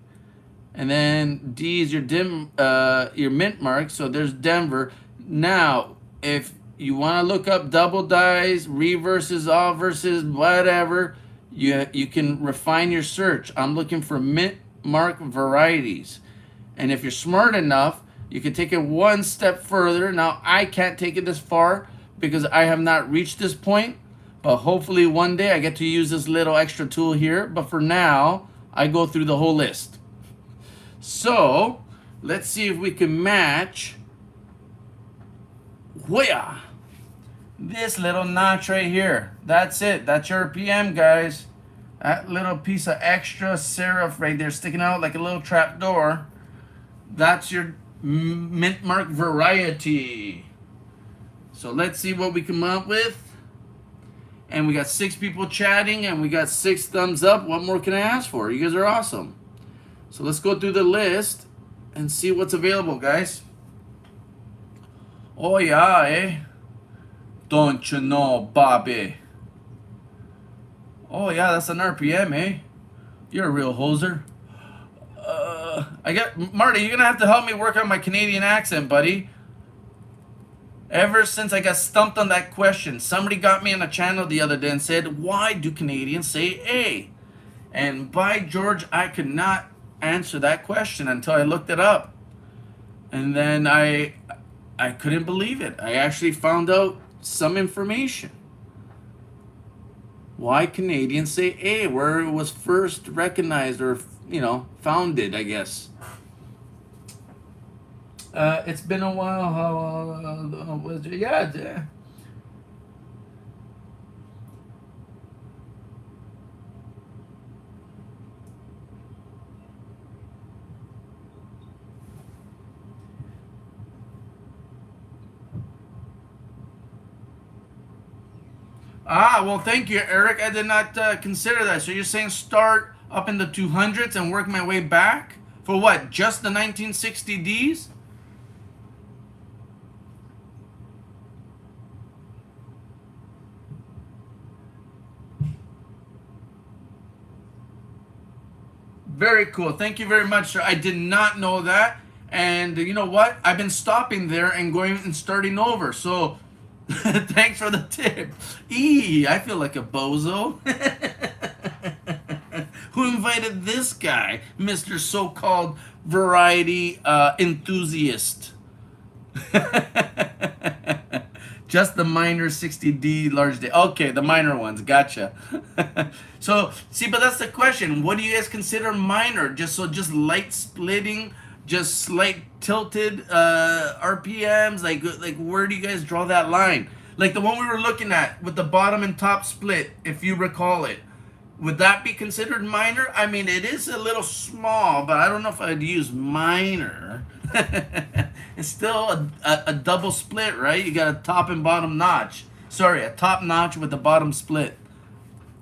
and then D is your mint mark. So there's Denver. Now, if you want to look up double dies, reverses, all versus, whatever, you can refine your search. I'm looking for mint mark varieties. And if you're smart enough, you can take it one step further. Now, I can't take it this far because I have not reached this point. But hopefully one day I get to use this little extra tool here. But for now, I go through the whole list. So, let's see if we can match this little notch right here. That's it. That's your RPM, guys. That little piece of extra serif right there sticking out like a little trap door. That's your mint mark variety. So let's see what we come up with. And we got 6 people chatting and we got 6 thumbs up. What more can I ask for? You guys are awesome. So let's go through the list and see what's available, guys. Oh yeah, eh? Don't you know, Bobby? Oh yeah, that's an RPM, eh? You're a real hoser. Marty, you're gonna have to help me work on my Canadian accent, buddy. Ever since I got stumped on that question, somebody got me on a channel the other day and said, why do Canadians say A? And by George, I could not answer that question until I looked it up. And then I couldn't believe it. I actually found out some information. Why Canadians say A, where it was first recognized or, founded, I guess. It's been a while. Yeah. Well, thank you, Eric. I did not consider that. So you're saying start up in the 200s and work my way back? For what? Just the 1960Ds? Very cool. Thank you very much, sir. I did not know that. And you know what? I've been stopping there and going and starting over. So thanks for the tip. I feel like a bozo. Who invited this guy, Mr. So-called variety enthusiast? Just the minor 60D large D. Okay, the minor ones. Gotcha. So, see, but that's the question. What do you guys consider minor? Just light splitting, just slight tilted RPMs? Like where do you guys draw that line? Like the one we were looking at with the bottom and top split, if you recall it. Would that be considered minor? I mean, it is a little small, but I don't know if I'd use minor. It's still a double split, right? You got a top and bottom notch. Sorry, a top notch with a bottom split.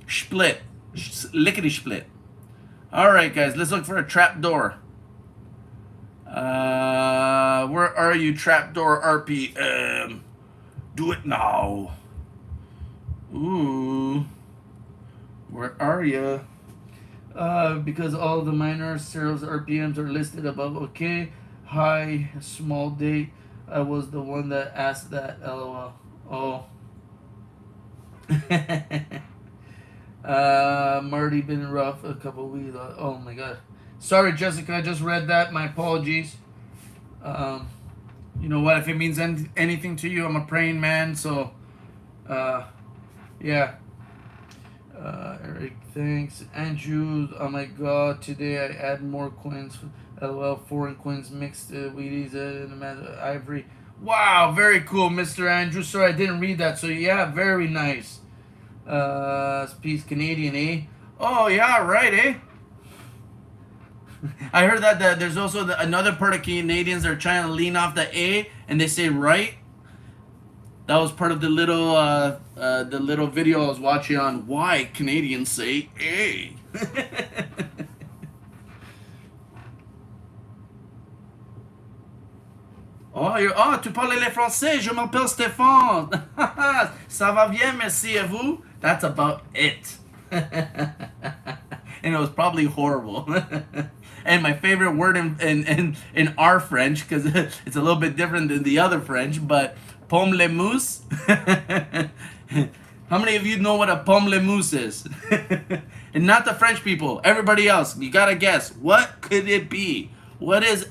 Split. Lickety split. All right, guys, let's look for a trap door. Where are you, trapdoor RPM? Do it now. Ooh. Where are you? Because all the minor serials RPMs are listed above. Okay. Hi, small date. I was the one that asked that. LOL. Oh. Marty been rough a couple weeks. Oh my god. Sorry, Jessica. I just read that. My apologies. Um, you know what? If it means anything to you, I'm a praying man. So, yeah. Eric, thanks. Andrew, oh my god. Today I add more coins. LOL, foreign coins mixed Wheaties and ivory. Wow, very cool, Mr. Andrew. Sorry, I didn't read that. So yeah, very nice. Peace Canadian, eh? Oh yeah, right, eh? I heard that there's also another part of Canadians that are trying to lean off the A and they say right. That was part of the little video I was watching on why Canadians say A. Tu parles le français, je m'appelle Stéphane. Ça va bien, merci à vous. That's about it. And it was probably horrible. And my favorite word in our French, because it's a little bit different than the other French, but pomme le mousse. How many of you know what a pomme le mousse is? And not the French people, everybody else. You gotta guess. What could it be? What is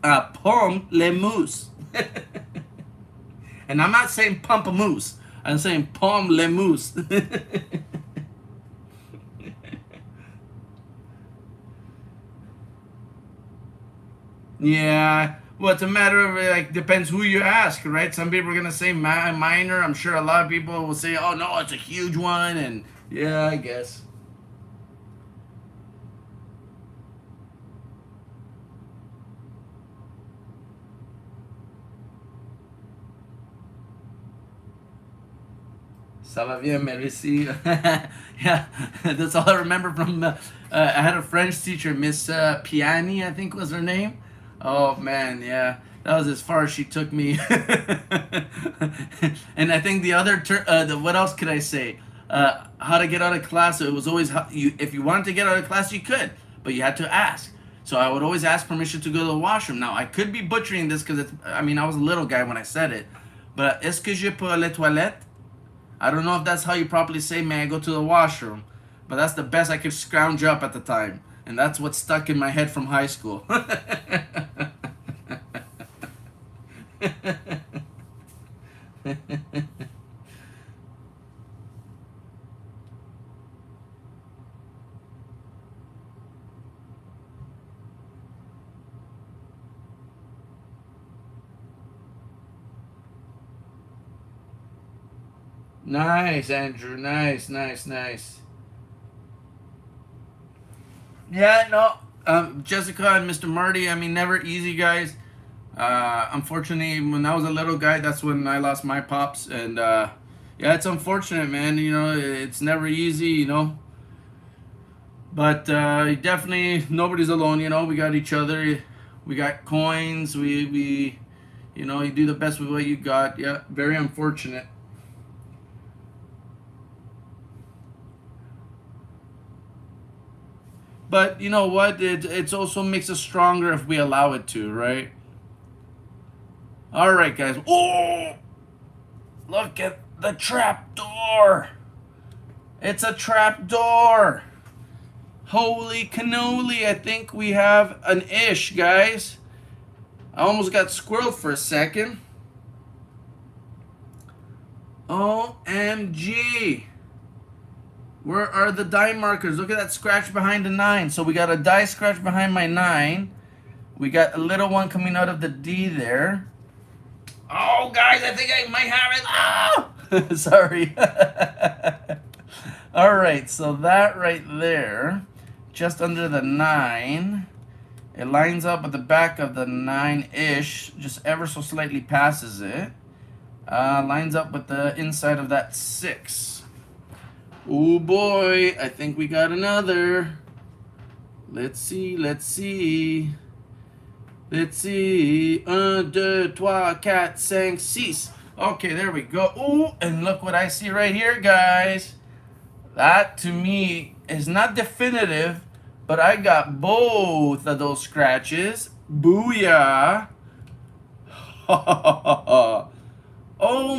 a pomme le mousse? And I'm not saying pamplemousse. I'm saying pomme le mousse. Yeah, well, it's a matter of like depends who you ask, right? Some people are gonna say minor. I'm sure a lot of people will say, "Oh no, it's a huge one," and yeah, I guess. Ça va bien, merci. Yeah, that's all I remember from. I had a French teacher, Miss Piani, I think was her name. Oh man, yeah, that was as far as she took me. And I think what else could I say? How to get out of class? It was always if you wanted to get out of class, you could, but you had to ask. So I would always ask permission to go to the washroom. Now I could be butchering this because I mean, I was a little guy when I said it, but est-ce que je peux aller toilette? I don't know if that's how you properly say, may I go to the washroom? But that's the best I could scrounge up at the time. And that's what stuck in my head from high school. Nice, Andrew. Nice, nice, nice. Yeah, no. Jessica and Mr. Marty, I mean, never easy guys. Unfortunately, when I was a little guy, that's when I lost my pops. And yeah, it's unfortunate, man. You know, it's never easy, you know. But definitely, nobody's alone, you know. We got each other. We got coins. You know, you do the best with what you got. Yeah, very unfortunate. But you know what? It's also makes us stronger if we allow it to, right? All right, guys. Oh, look at the trap door. It's a trap door. Holy cannoli! I think we have an ish, guys. I almost got squirreled for a second. OMG. Where are the die markers? Look at that scratch behind the 9. So we got a die scratch behind my 9. We got a little one coming out of the D there. Oh, guys, I think I might have it. Oh! Sorry. All right, so that right there, just under the 9, it lines up at the back of the 9-ish, just ever so slightly passes it. Lines up with the inside of that 6. Oh boy, I think we got another. Let's see, let's see. Let's see. 1, 2, 3, 4, 5, 6. Okay, there we go. Oh, and look what I see right here, guys. That to me is not definitive, but I got both of those scratches. Booyah. Oh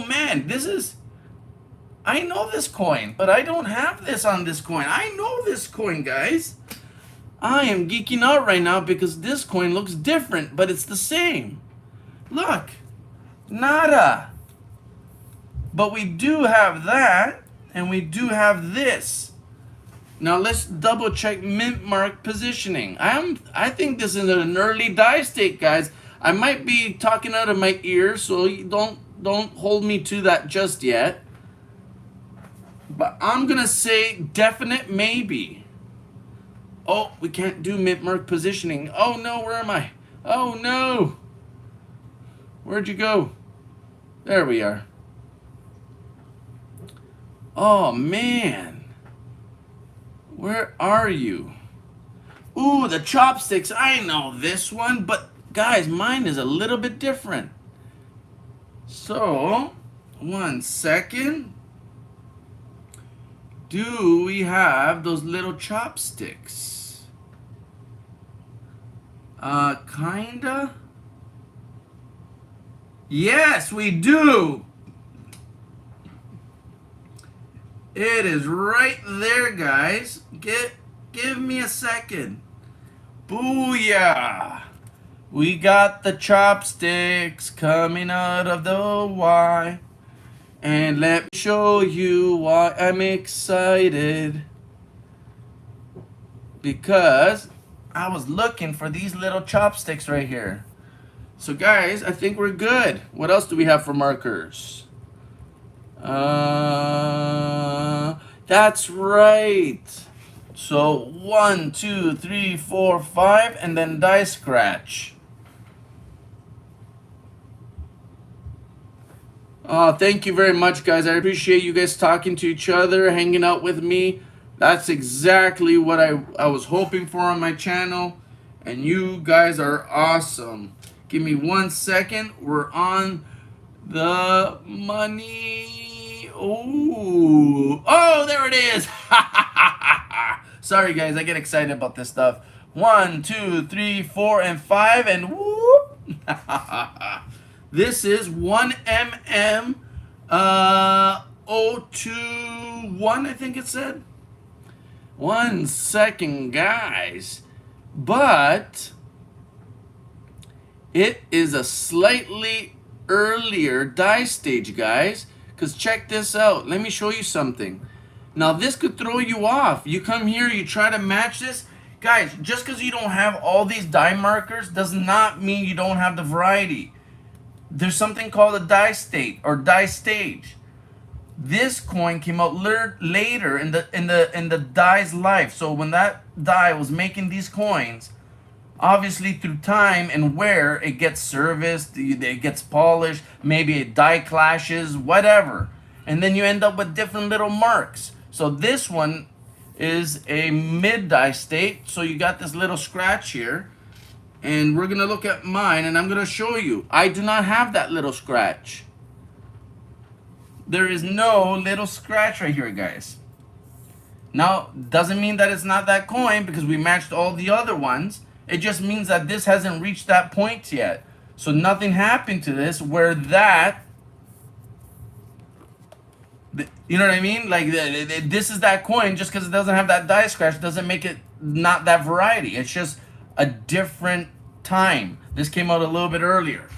man, this is I know this coin, but I don't have this on this coin. I know this coin, guys. I am geeking out right now because this coin looks different, but it's the same. Look, nada. But we do have that, and we do have this. Now let's double check mint mark positioning. I think this is an early die state, guys. I might be talking out of my ears, so you don't hold me to that just yet. But I'm gonna say definite maybe. Oh, we can't do mint mark positioning. Oh no, where am I? Oh no. Where'd you go? There we are. Oh man. Where are you? Ooh, the chopsticks. I know this one, but guys, mine is a little bit different. So, 1 second. Do we have those little chopsticks? Kinda. Yes, we do. It is right there, guys. Give me a second. Booyah! We got the chopsticks coming out of the Y. And let me show you why I'm excited. Because I was looking for these little chopsticks right here. So guys, I think we're good. What else do we have for markers? That's right. So 1, 2, 3, 4, 5, and then die scratch. Thank you very much, guys. I appreciate you guys talking to each other, hanging out with me. That's exactly what I was hoping for on my channel. And you guys are awesome. Give me 1 second. We're on the money. Oh, there it is. Sorry, guys. I get excited about this stuff. 1, 2, 3, 4, and 5, and whoop. This is 1mm 021, I think it said. 1 second, guys. But it is a slightly earlier die stage, guys. Because check this out. Let me show you something. Now, this could throw you off. You come here, you try to match this. Guys, just because you don't have all these die markers does not mean you don't have the variety. There's something called a die state or die stage. This coin came out later in the die's life. So when that die was making these coins, obviously through time and wear, it gets serviced, it gets polished, maybe it die clashes, whatever. And then you end up with different little marks. So this one is a mid die state. So you got this little scratch here. And we're going to look at mine, and I'm going to show you. I do not have that little scratch. There is no little scratch right here, guys. Now, doesn't mean that it's not that coin because we matched all the other ones. It just means that this hasn't reached that point yet. So nothing happened to this where that, you know what I mean? Like, this is that coin. Just because it doesn't have that die scratch doesn't make it not that variety. It's just a different time. This came out a little bit earlier.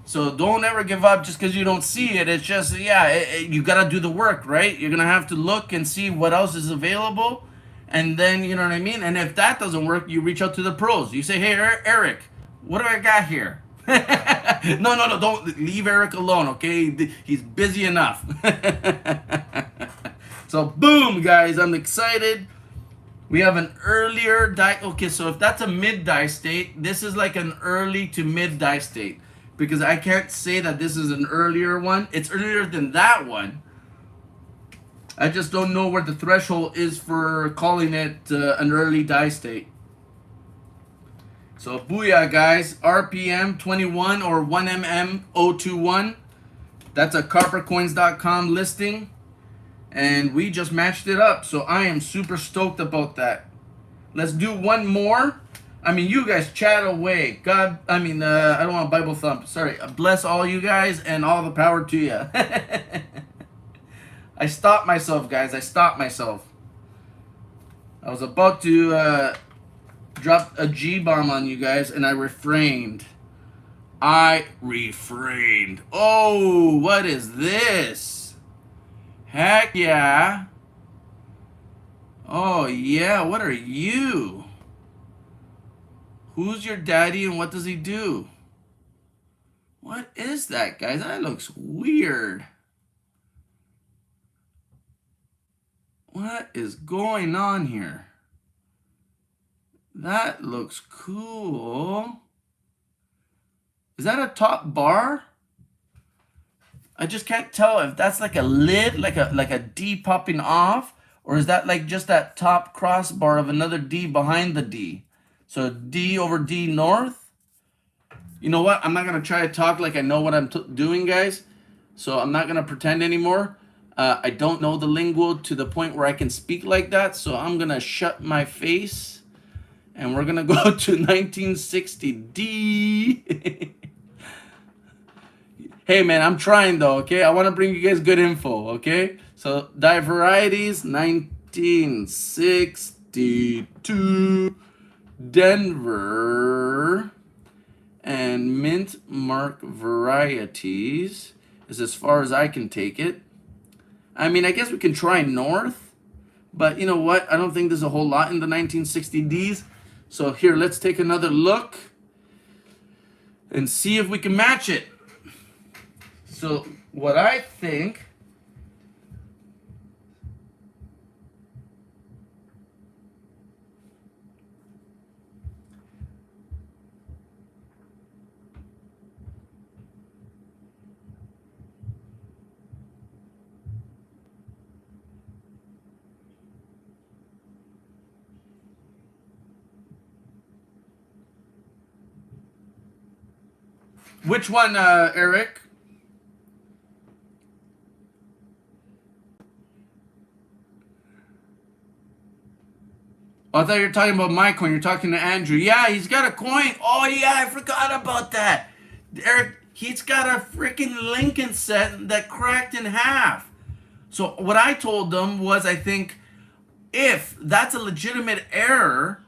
So don't ever give up just because you don't see it. It's just, yeah, you got to do the work, right? You're going to have to look and see what else is available. And then, you know what I mean? And if that doesn't work, you reach out to the pros. You say, hey, Eric, what do I got here? No, don't leave Eric alone, okay? He's busy enough. So, boom, guys, I'm excited. We have an earlier die. Okay, so if that's a mid die state, this is like an early to mid die state. Because I can't say that this is an earlier one. It's earlier than that one. I just don't know where the threshold is for calling it an early die state. So, booyah, guys. RPM 21 or 1mm 021. That's a CopperCoins.com listing. And we just matched it up. So I am super stoked about that. Let's do one more. I mean, you guys chat away. God, I mean, I don't want to Bible thump. Sorry. Bless all you guys and all the power to you. I stopped myself, guys. I stopped myself. I was about to drop a G-bomb on you guys, and I refrained. I refrained. Oh, what is this? Heck yeah. Oh, yeah. What are you? Who's your daddy and what does he do? What is that, guys? That looks weird. What is going on here? That looks cool. Is that a top bar? I just can't tell if that's like a lid, like a D popping off, or is that like just that top crossbar of another D behind the D? So D over D north. You know what? I'm not gonna try to talk like I know what I'm doing, guys. So I'm not gonna pretend anymore. I don't know the lingo to the point where I can speak like that. So I'm gonna shut my face, and we're gonna go to 1960 D. Hey man, I'm trying though, okay? I want to bring you guys good info, okay? So, die varieties, 1962, Denver, and mint mark varieties is as far as I can take it. I mean, I guess we can try north, but you know what? I don't think there's a whole lot in the 1960Ds. So here, let's take another look and see if we can match it. So what I think, which one, Eric? Oh, I thought you were talking about my coin. You're talking to Andrew. Yeah, he's got a coin. Oh, yeah, I forgot about that. Eric, he's got a freaking Lincoln set that cracked in half. So what I told them was, I think if that's a legitimate error,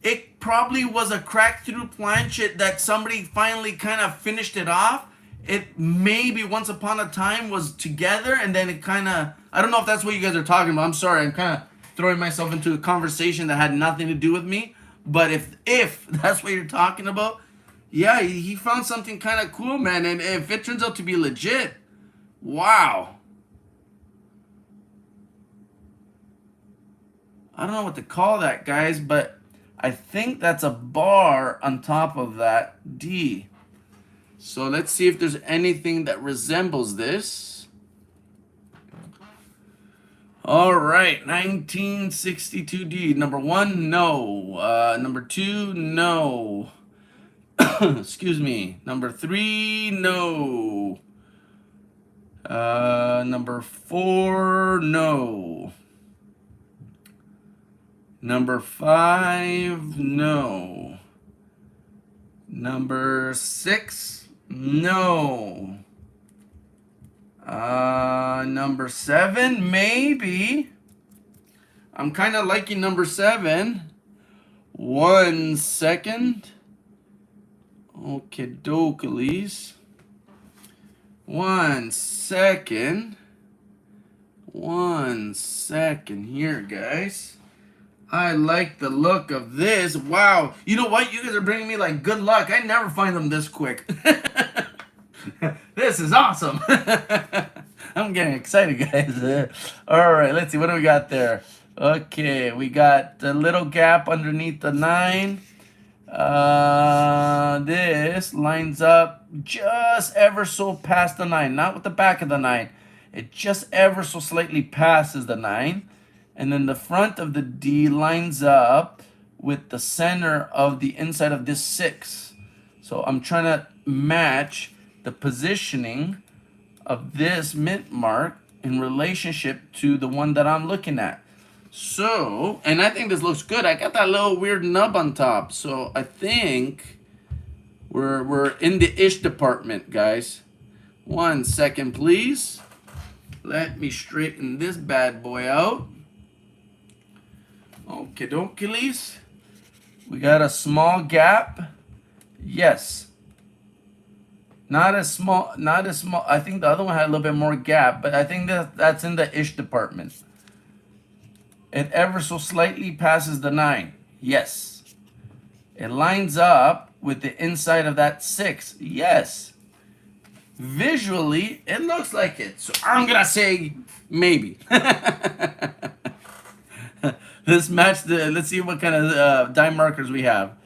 it probably was a crack through planchet that somebody finally kind of finished it off. It maybe once upon a time was together, and then it kind of, I don't know if that's what you guys are talking about. I'm sorry, I'm kind of throwing myself into a conversation that had nothing to do with me. But if that's what you're talking about, yeah, he found something kind of cool, man. And if it turns out to be legit, wow. I don't know what to call that, guys, but I think that's a bar on top of that D. So let's see if there's anything that resembles this. All right, 1962D. Number 1, no. Number 2, no. Excuse me. Number 3, no. Number 4, no. Number 5, no. Number 6, no. Number 7, maybe. I'm kind of liking number 7. 1 second. Okay, dokalies. 1 second. 1 second here, guys. I like the look of this. Wow. You know what? You guys are bringing me like good luck. I never find them this quick. This is awesome. I'm getting excited, guys. All right, let's see. What do we got there? Okay, we got a little gap underneath the 9. This lines up just ever so past the 9. Not with the back of the 9. It just ever so slightly passes the 9. And then the front of the D lines up with the center of the inside of this 6. So I'm trying to match the positioning of this mint mark in relationship to the one that I'm looking at. So, and I think this looks good. I got that little weird nub on top. So I think we're in the ish department, guys. 1 second, please. Let me straighten this bad boy out. Okay, dokilies. We got a small gap. Yes. Not as small, not as small. I think the other one had a little bit more gap, but I think that's in the ish department. It ever so slightly passes the 9. Yes. It lines up with the inside of that 6. Yes. Visually, it looks like it. So I'm going to say maybe. Let's see what kind of die markers we have.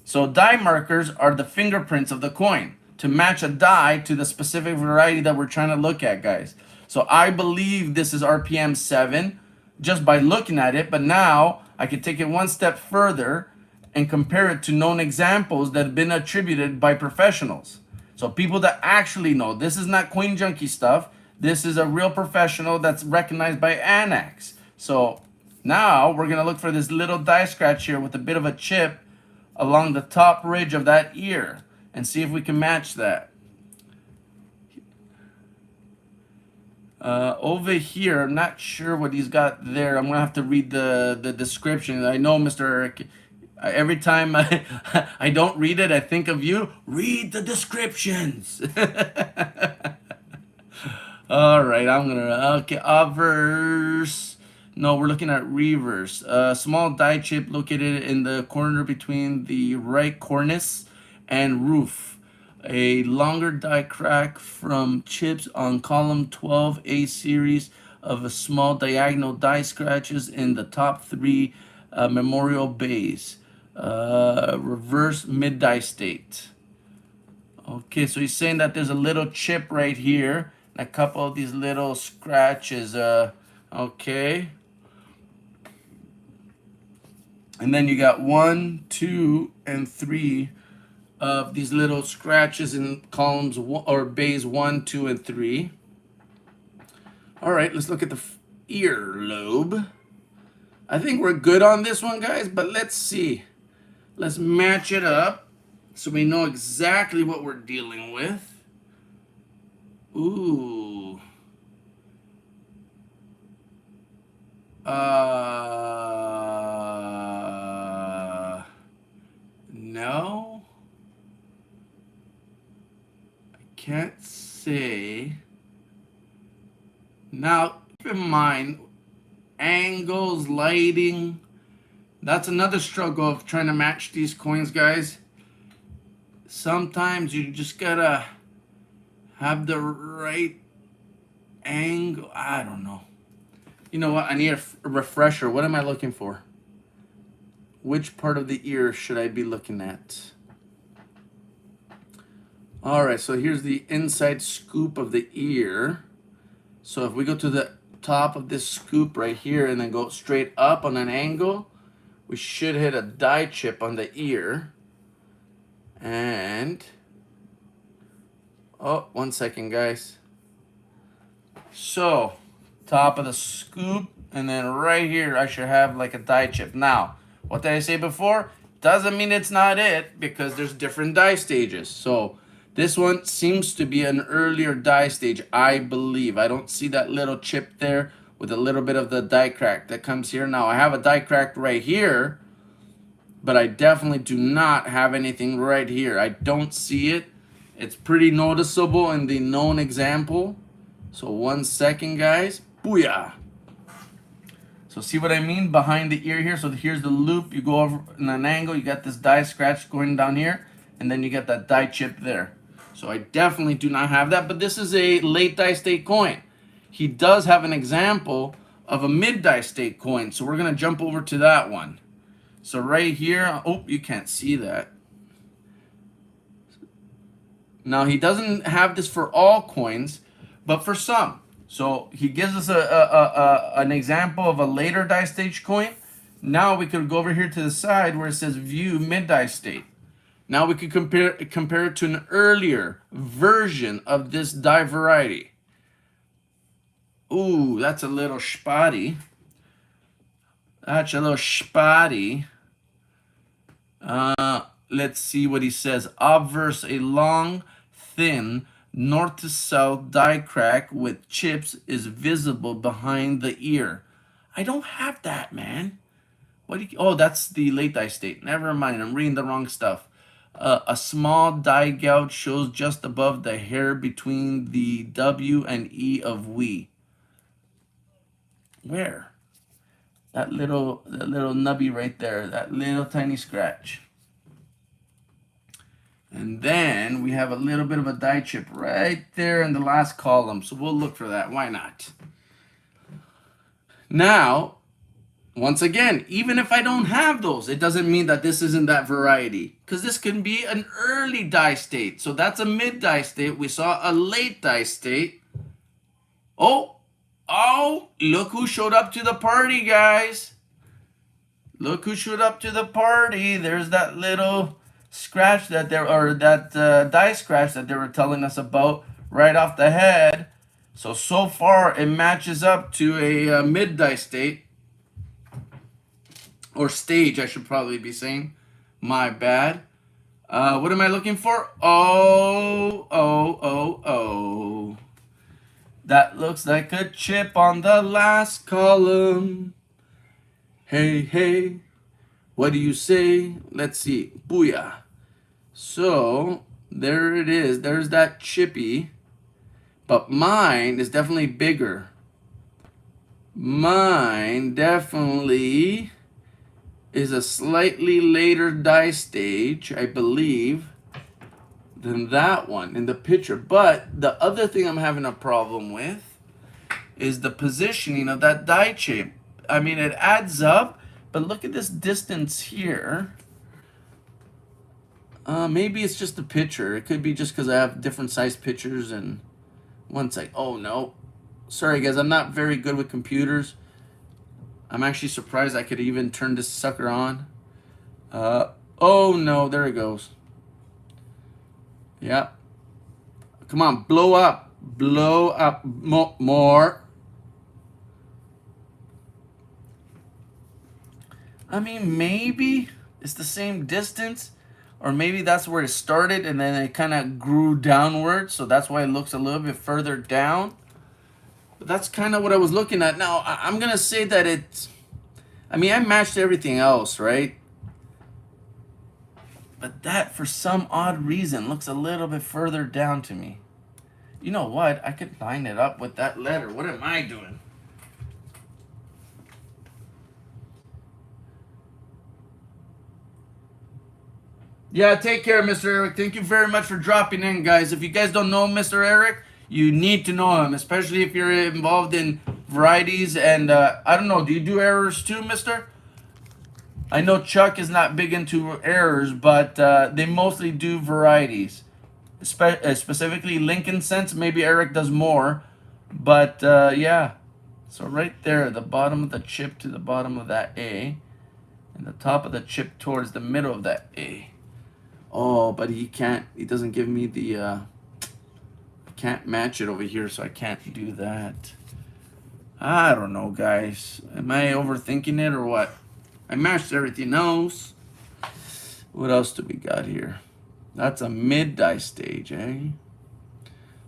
So die markers are the fingerprints of the coin to match a die to the specific variety that we're trying to look at, guys. So I believe this is RPM 7 just by looking at it, but now I can take it one step further and compare it to known examples that have been attributed by professionals. So people that actually know. This is not coin junkie stuff. This is a real professional that's recognized by Anax. So now we're going to look for this little die scratch here with a bit of a chip along the top ridge of that ear and see if we can match that. Over here, I'm not sure what he's got there. I'm going to have to read the description. I know, Mr. Eric, every time I don't read it, I think of you. Read the descriptions. All right, I'm going to, okay, obverse. No, we're looking at reverse. Small die chip located in the corner between the right cornice and roof. A longer die crack from chips on column 12A series of a small diagonal die scratches in the top 3 memorial bays. Reverse mid die state. Okay, so he's saying that there's a little chip right here. And a couple of these little scratches. Okay. And then you got 1, 2, and 3 of these little scratches in columns or bays 1, 2, and 3. All right, let's look at the earlobe. I think we're good on this one, guys, but let's see. Let's match it up so we know exactly what we're dealing with. Ooh. No. I can't say. Now, keep in mind, angles, lighting. That's another struggle of trying to match these coins, guys. Sometimes you just gotta have the right angle. I don't know. You know what? I need a refresher. What am I looking for? Which part of the ear should I be looking at? All right, so here's the inside scoop of the ear. So if we go to the top of this scoop right here and then go straight up on an angle, we should hit a die chip on the ear. And, oh, 1 second, guys. So, top of the scoop, and then right here I should have like a die chip. Now, what did I say before? Doesn't mean it's not it, because there's different die stages. So this one seems to be an earlier die stage, I believe. I don't see that little chip there with a little bit of the die crack that comes here. Now I have a die crack right here, but I definitely do not have anything right here. I don't see it. It's pretty noticeable in the known example. So 1 second, guys. Booyah. So see what I mean behind the ear here? So here's the loop. You go over in an angle. You got this die scratch going down here. And then you get that die chip there. So I definitely do not have that. But this is a late die state coin. He does have an example of a mid die state coin. So we're going to jump over to that one. So right here. Oh, you can't see that. Now he doesn't have this for all coins, but for some. So he gives us an example of a later die stage coin. Now we could go over here to the side where it says view mid die state. Now we could compare it to an earlier version of this die variety. Ooh, that's a little spotty. That's a little spotty. Let's see what he says. Obverse, a long, thin, north to south die crack with chips is visible behind the ear. I don't have that, man. What do you? Oh, that's the late die state. Never mind. I'm reading the wrong stuff. A small die gouge shows just above the hair between the W and E of we. Where? That little nubby right there. That little tiny scratch. And then we have a little bit of a die chip right there in the last column. So we'll look for that. Why not? Now, once again, even if I don't have those, it doesn't mean that this isn't that variety. Because this can be an early die state. So that's a mid die state. We saw a late die state. Oh, look who showed up to the party, guys. Look who showed up to the party. There's that little scratch that there, or that die scratch that they were telling us about right off the head. So far it matches up to a mid die state. Or stage, I should probably be saying. My bad. What am I looking for? Oh. That looks like a chip on the last column. Hey, what do you say? Let's see. Booyah. So, there it is. There's that chippy. But mine is definitely bigger. Mine definitely is a slightly later die stage, I believe, than that one in the picture. But the other thing I'm having a problem with is the positioning of that die chip. I mean, it adds up, but look at this distance here. Maybe it's just the picture. It could be just because I have different size pictures and one side. Oh, no. Sorry, guys. I'm not very good with computers. I'm actually surprised I could even turn this sucker on. Oh, no. There it goes. Yeah. Come on. Blow up. Blow up more. I mean, maybe it's the same distance. Or maybe that's where it started and then it kind of grew downward. So that's why it looks a little bit further down. But that's kind of what I was looking at. Now, I'm going to say that it's... I mean, I matched everything else, right? But that, for some odd reason, looks a little bit further down to me. You know what? I could line it up with that letter. What am I doing? Yeah, take care, Mr. Eric. Thank you very much for dropping in, guys. If you guys don't know Mr. Eric, you need to know him, especially if you're involved in varieties. And I don't know, do you do errors too, mister? I know Chuck is not big into errors, but they mostly do varieties. Specifically Lincoln Sense. Maybe Eric does more. But yeah. So right there, the bottom of the chip to the bottom of that A. And the top of the chip towards the middle of that A. Oh, but he doesn't give me the, I can't match it over here, so I can't do that. I don't know, guys. Am I overthinking it or what? I matched everything else. What else do we got here? That's a mid-die stage, eh?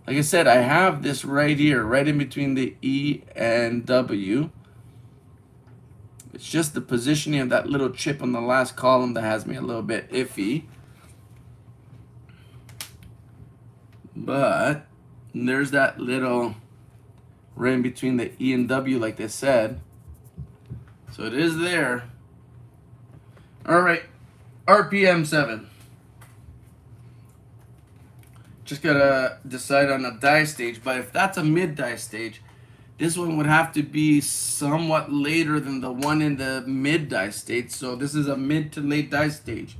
Like I said, I have this right here, right in between the E and W. It's just the positioning of that little chip on the last column that has me a little bit iffy. But there's that little right in between the E and W, like they said. So it is there. All right, RPM 7. Just gotta decide on a die stage. But if that's a mid die stage, this one would have to be somewhat later than the one in the mid die state. So this is a mid to late die stage.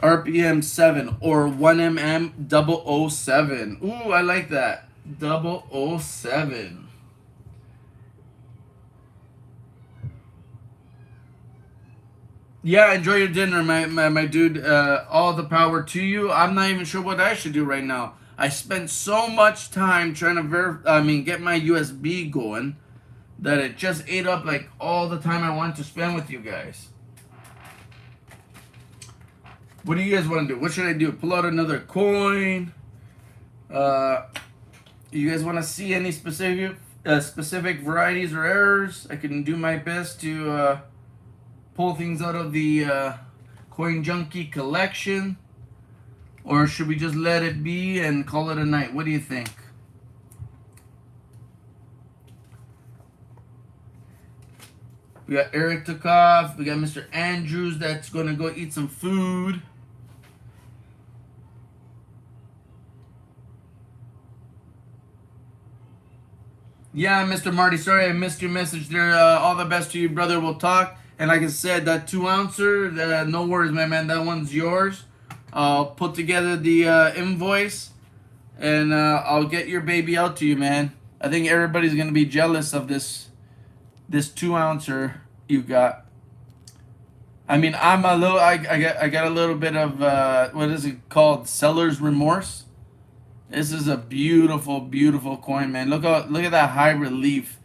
RPM 7 or 1mm 007. Ooh, I like that. 007. Yeah, enjoy your dinner, my dude. All the power to you. I'm not even sure what I should do right now. I spent so much time trying to get my USB going that it just ate up like all the time I wanted to spend with you guys. What do you guys want to do? What should I do? Pull out another coin? You guys want to see any specific varieties or errors? I can do my best to pull things out of the Coin Junkie collection. Or should we just let it be and call it a night? What do you think? We got Eric Tukov. We got Mr. Andrews that's going to go eat some food. Yeah, Mr. Marty, sorry I missed your message there. All the best to you, brother. We'll talk. And like I said, that 2-ouncer, no worries, my man. That one's yours. I'll put together the invoice, and I'll get your baby out to you, man. I think everybody's going to be jealous of this 2-ouncer you got. I mean, I got a little bit of, what is it called? Seller's remorse. This is a beautiful, beautiful coin, man. Look at that high relief.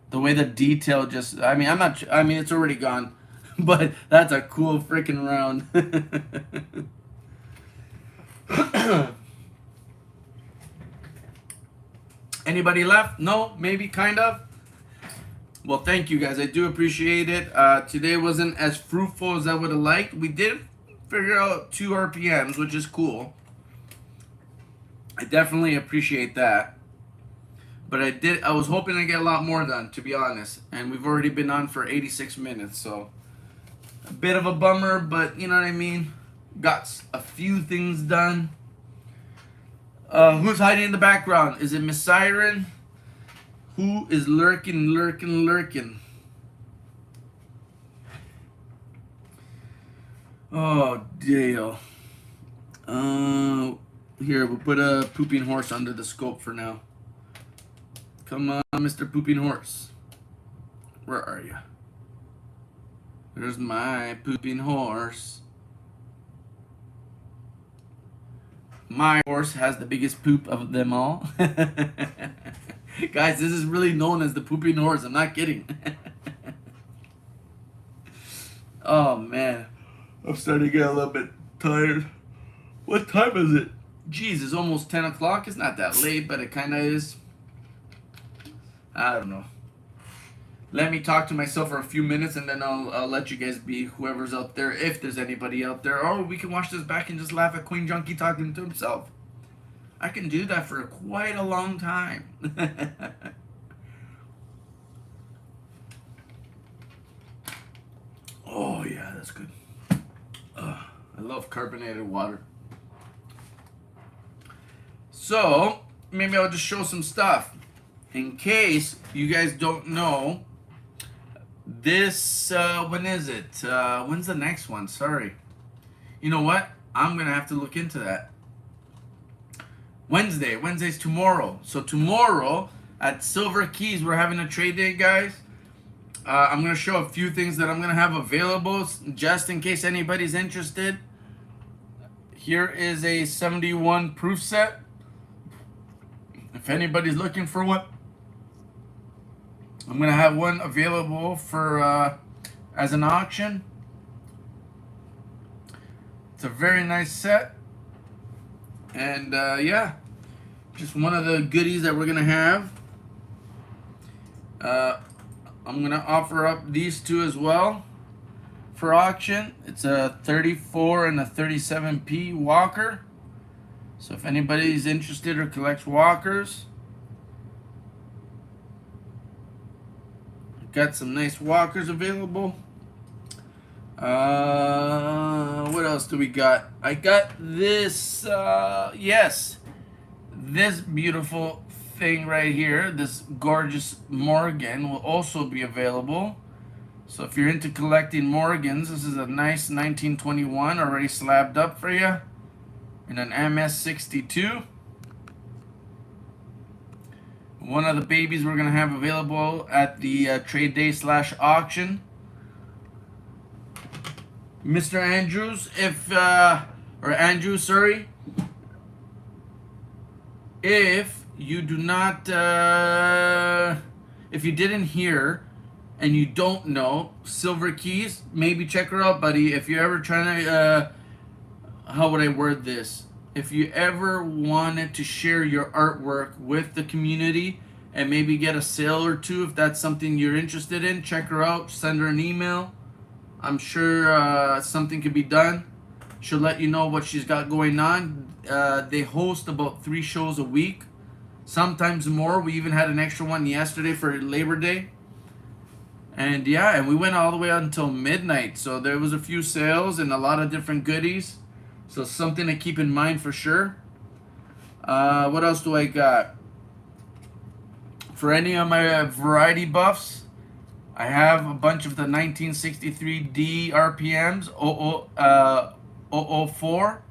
The way the detail just, I mean, it's already gone. But that's a cool freaking round. Anybody left? No? Maybe, kind of? Well, thank you guys. I do appreciate it. Today wasn't as fruitful as I would have liked. We did figure out 2 RPMs, which is cool. I definitely appreciate that. But I was hoping to get a lot more done, to be honest. And we've already been on for 86 minutes, so a bit of a bummer, but you know what I mean? Got a few things done. Who's hiding in the background? Is it Miss Siren? Who is lurking? Oh, Dale. Here, we'll put a pooping horse under the scope for now. Come on, Mr. Pooping Horse. Where are you? There's my pooping horse. My horse has the biggest poop of them all. Guys, this is really known as the pooping horse. I'm not kidding. Oh, man. I'm starting to get a little bit tired. What time is it? Jeez, it's almost 10 o'clock. It's not that late, but it kind of is. I don't know. Let me talk to myself for a few minutes, and then I'll let you guys be, whoever's out there, if there's anybody out there. Or we can watch this back and just laugh at Coin Junkie talking to himself. I can do that for quite a long time. Oh, yeah, that's good. I love carbonated water. So, maybe I'll just show some stuff. In case you guys don't know, this, when is it? When's the next one? Sorry. You know what? I'm going to have to look into that. Wednesday's tomorrow. So tomorrow at Silver Keys, we're having a trade day, guys. I'm going to show a few things that I'm going to have available just in case anybody's interested. Here is a 71 proof set. If anybody's looking for one, I'm going to have one available for as an auction. It's a very nice set. And yeah, just one of the goodies that we're going to have. I'm going to offer up these two as well for auction. It's a 34 and a 37p Walker. So if anybody's interested or collects Walkers, got some nice Walkers available. What else do we got? I got this, yes, this beautiful thing right here. This gorgeous Morgan will also be available. So if you're into collecting Morgans, this is a nice 1921 already slabbed up for you in an MS62. One of the babies we're going to have available at the trade day / auction. Mr. Andrews, if you do not, if you didn't hear and you don't know Silver Keys, maybe check her out, buddy. If you're ever trying to, how would I word this? If you ever wanted to share your artwork with the community and maybe get a sale or two, if that's something you're interested in, check her out. Send her an email. I'm sure something could be done. She'll let you know what she's got going on. They host about 3 shows a week, sometimes more. We even had an extra one yesterday for Labor Day. And yeah, and we went all the way until midnight. So there was a few sales and a lot of different goodies. So something to keep in mind for sure. What else do I got? For any of my variety buffs, I have a bunch of the 1963D RPMs, 004.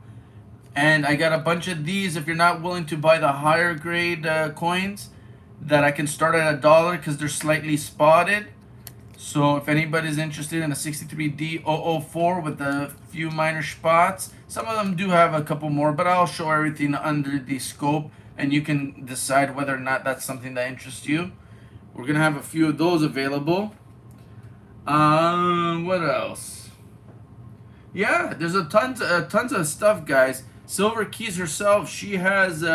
And I got a bunch of these if you're not willing to buy the higher grade coins that I can start at $1 because they're slightly spotted. So if anybody's interested in a 63D 004 with a few minor spots, some of them do have a couple more, but I'll show everything under the scope and you can decide whether or not that's something that interests you. We're going to have a few of those available. What else? Yeah, there's tons of stuff, guys. Silver Keys herself, she has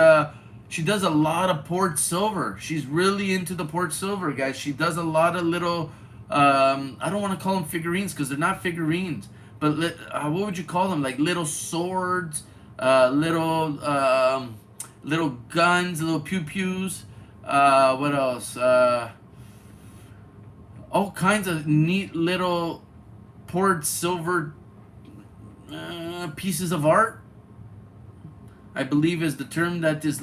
she does a lot of poured silver. She's really into the poured silver, guys. She does a lot of little I don't want to call them figurines because they're not figurines, but what would you call them? Like little swords, little guns, little pew pews. What else? All kinds of neat little poured silver pieces of art, I believe is the term that is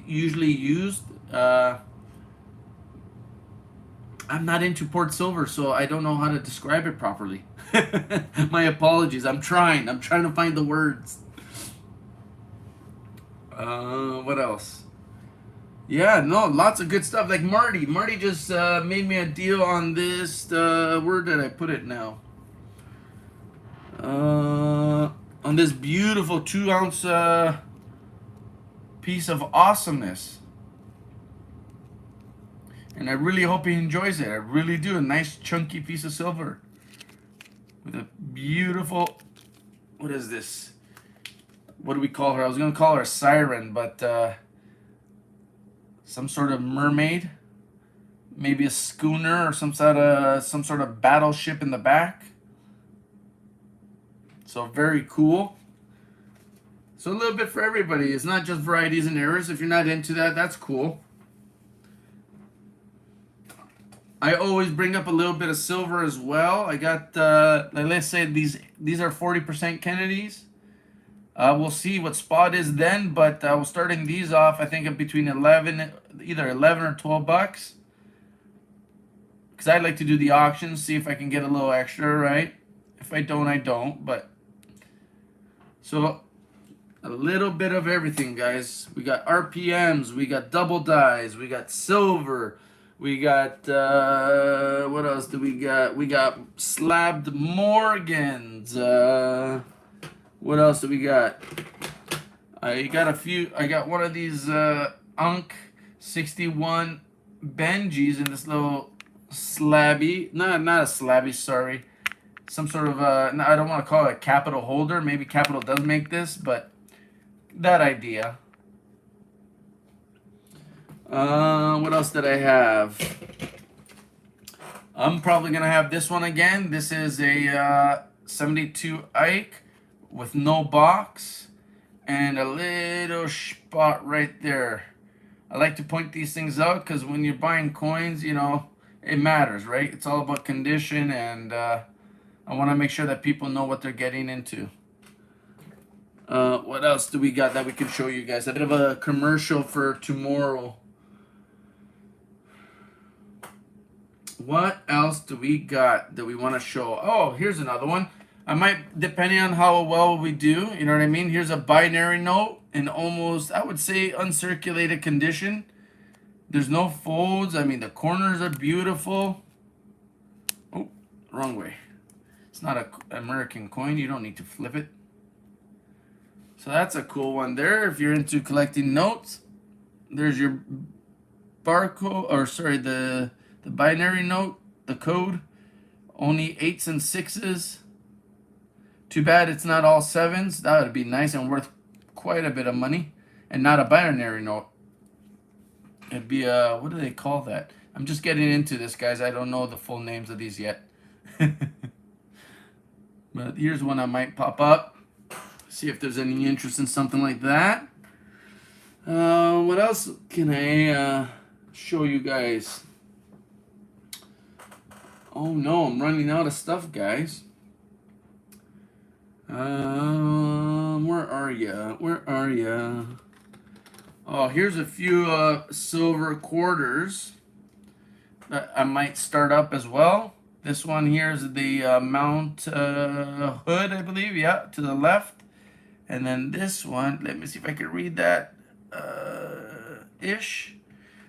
usually used. I'm not into poured silver, so I don't know how to describe it properly. My apologies. I'm trying to find the words. What else? Yeah, no, lots of good stuff. Like Marty just made me a deal on this. Where did I put it now? On this beautiful 2-ounce piece of awesomeness. And I really hope he enjoys it. I really do. A nice chunky piece of silver with a beautiful, what is this? What do we call her? I was going to call her a siren, but some sort of mermaid, maybe a schooner or some sort of battleship in the back. So very cool. So a little bit for everybody. It's not just varieties and errors. If you're not into that, that's cool. I always bring up a little bit of silver as well. I got, like let's say these are 40% Kennedys. We'll see what spot is then, but we're starting these off, I think, between either 11 or 12 bucks. Because I like to do the auctions, see if I can get a little extra, right? If I don't, I don't. But so a little bit of everything, guys. We got RPMs, we got double dyes, we got silver. We got, what else do we got? We got slabbed Morgans. What else do we got? I got one of these Unk 61 Benjis in this little slabby. Not a slabby, sorry. Some sort of, I don't want to call it a Capital holder. Maybe Capital does make this, but that idea. What else did I have? I'm probably going to have this one again. This is a 72 Ike with no box and a little spot right there. I like to point these things out because when you're buying coins, you know, it matters, right? It's all about condition, and I want to make sure that people know what they're getting into. What else do we got that we can show you guys? A bit of a commercial for tomorrow. What else do we got that we want to show? Oh, here's another one. I might, depending on how well we do, you know what I mean? Here's a binary note in almost, I would say, uncirculated condition. There's no folds. I mean, the corners are beautiful. Oh, wrong way. It's not an American coin. You don't need to flip it. So that's a cool one there. If you're into collecting notes, there's your barcode, or sorry, the The binary note, the code, only 8s and 6s. Too bad it's not all 7s. That would be nice and worth quite a bit of money. And not a binary note. It'd be a, what do they call that? I'm just getting into this, guys. I don't know the full names of these yet. But here's one I might pop up. See if there's any interest in something like that. What else can I show you guys? Oh no, I'm running out of stuff, guys. Where are ya? Where are ya? Oh, here's a few silver quarters that I might start up as well. This one here is the Mount Hood, I believe. Yeah, to the left. And then this one, let me see if I can read that. Ish.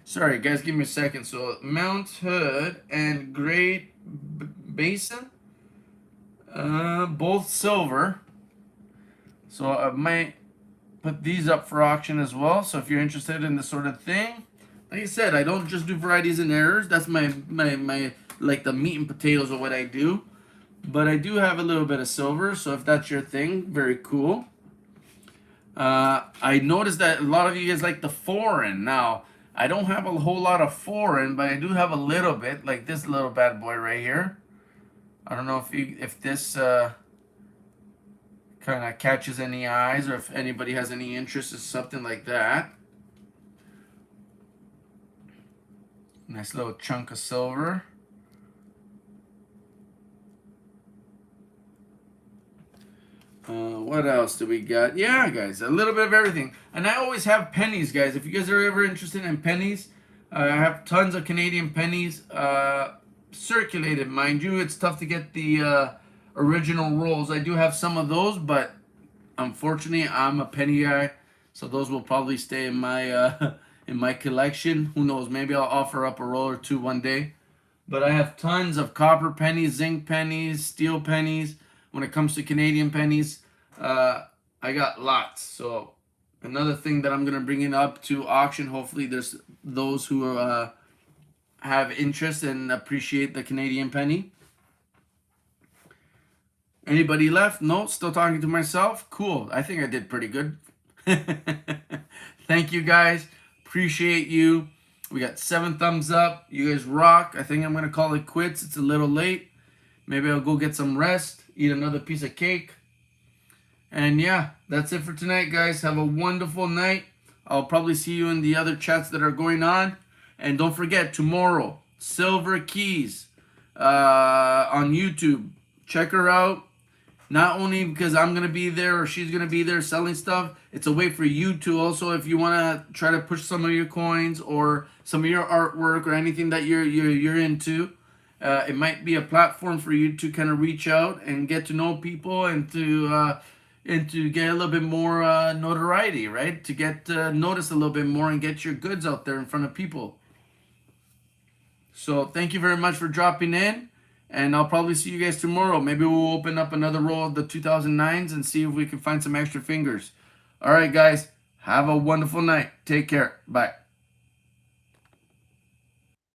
Sorry, guys, give me a second. So, Mount Hood and Great Basin. Both silver. So, I might put these up for auction as well. So, if you're interested in this sort of thing. Like I said, I don't just do varieties and errors. That's my like the meat and potatoes of what I do. But I do have a little bit of silver. So, if that's your thing, very cool. I noticed that a lot of you guys like the foreign. Now, I don't have a whole lot of foreign, but I do have a little bit, like this little bad boy right here. I don't know if this kind of catches any eyes, or if anybody has any interest in something like that. Nice little chunk of silver. What else do we got? Yeah, guys, a little bit of everything. And I always have pennies, guys. If you guys are ever interested in pennies, I have tons of Canadian pennies circulated. Mind you, it's tough to get the original rolls. I do have some of those, but unfortunately, I'm a penny guy, so those will probably stay in my collection. Who knows? Maybe I'll offer up a roll or two one day. But I have tons of copper pennies, zinc pennies, steel pennies. When it comes to Canadian pennies, I got lots. So another thing that I'm going to bring it up to auction. Hopefully there's those who have interest and appreciate the Canadian penny. Anybody left? No, still talking to myself. Cool. I think I did pretty good. Thank you, guys. Appreciate you. We got 7 thumbs up. You guys rock. I think I'm going to call it quits. It's a little late. Maybe I'll go get some rest, eat another piece of cake. And yeah, that's it for tonight, guys. Have a wonderful night. I'll probably see you in the other chats that are going on. And don't forget, tomorrow, Silver Keys on YouTube. Check her out. Not only because I'm going to be there or she's going to be there selling stuff, it's a way for you to also, if you want to try to push some of your coins or some of your artwork or anything that you're into. It might be a platform for you to kind of reach out and get to know people and to get a little bit more notoriety, right? To get noticed a little bit more and get your goods out there in front of people. So thank you very much for dropping in, and I'll probably see you guys tomorrow. Maybe we'll open up another roll of the 2009s and see if we can find some extra fingers. All right, guys, have a wonderful night. Take care. Bye.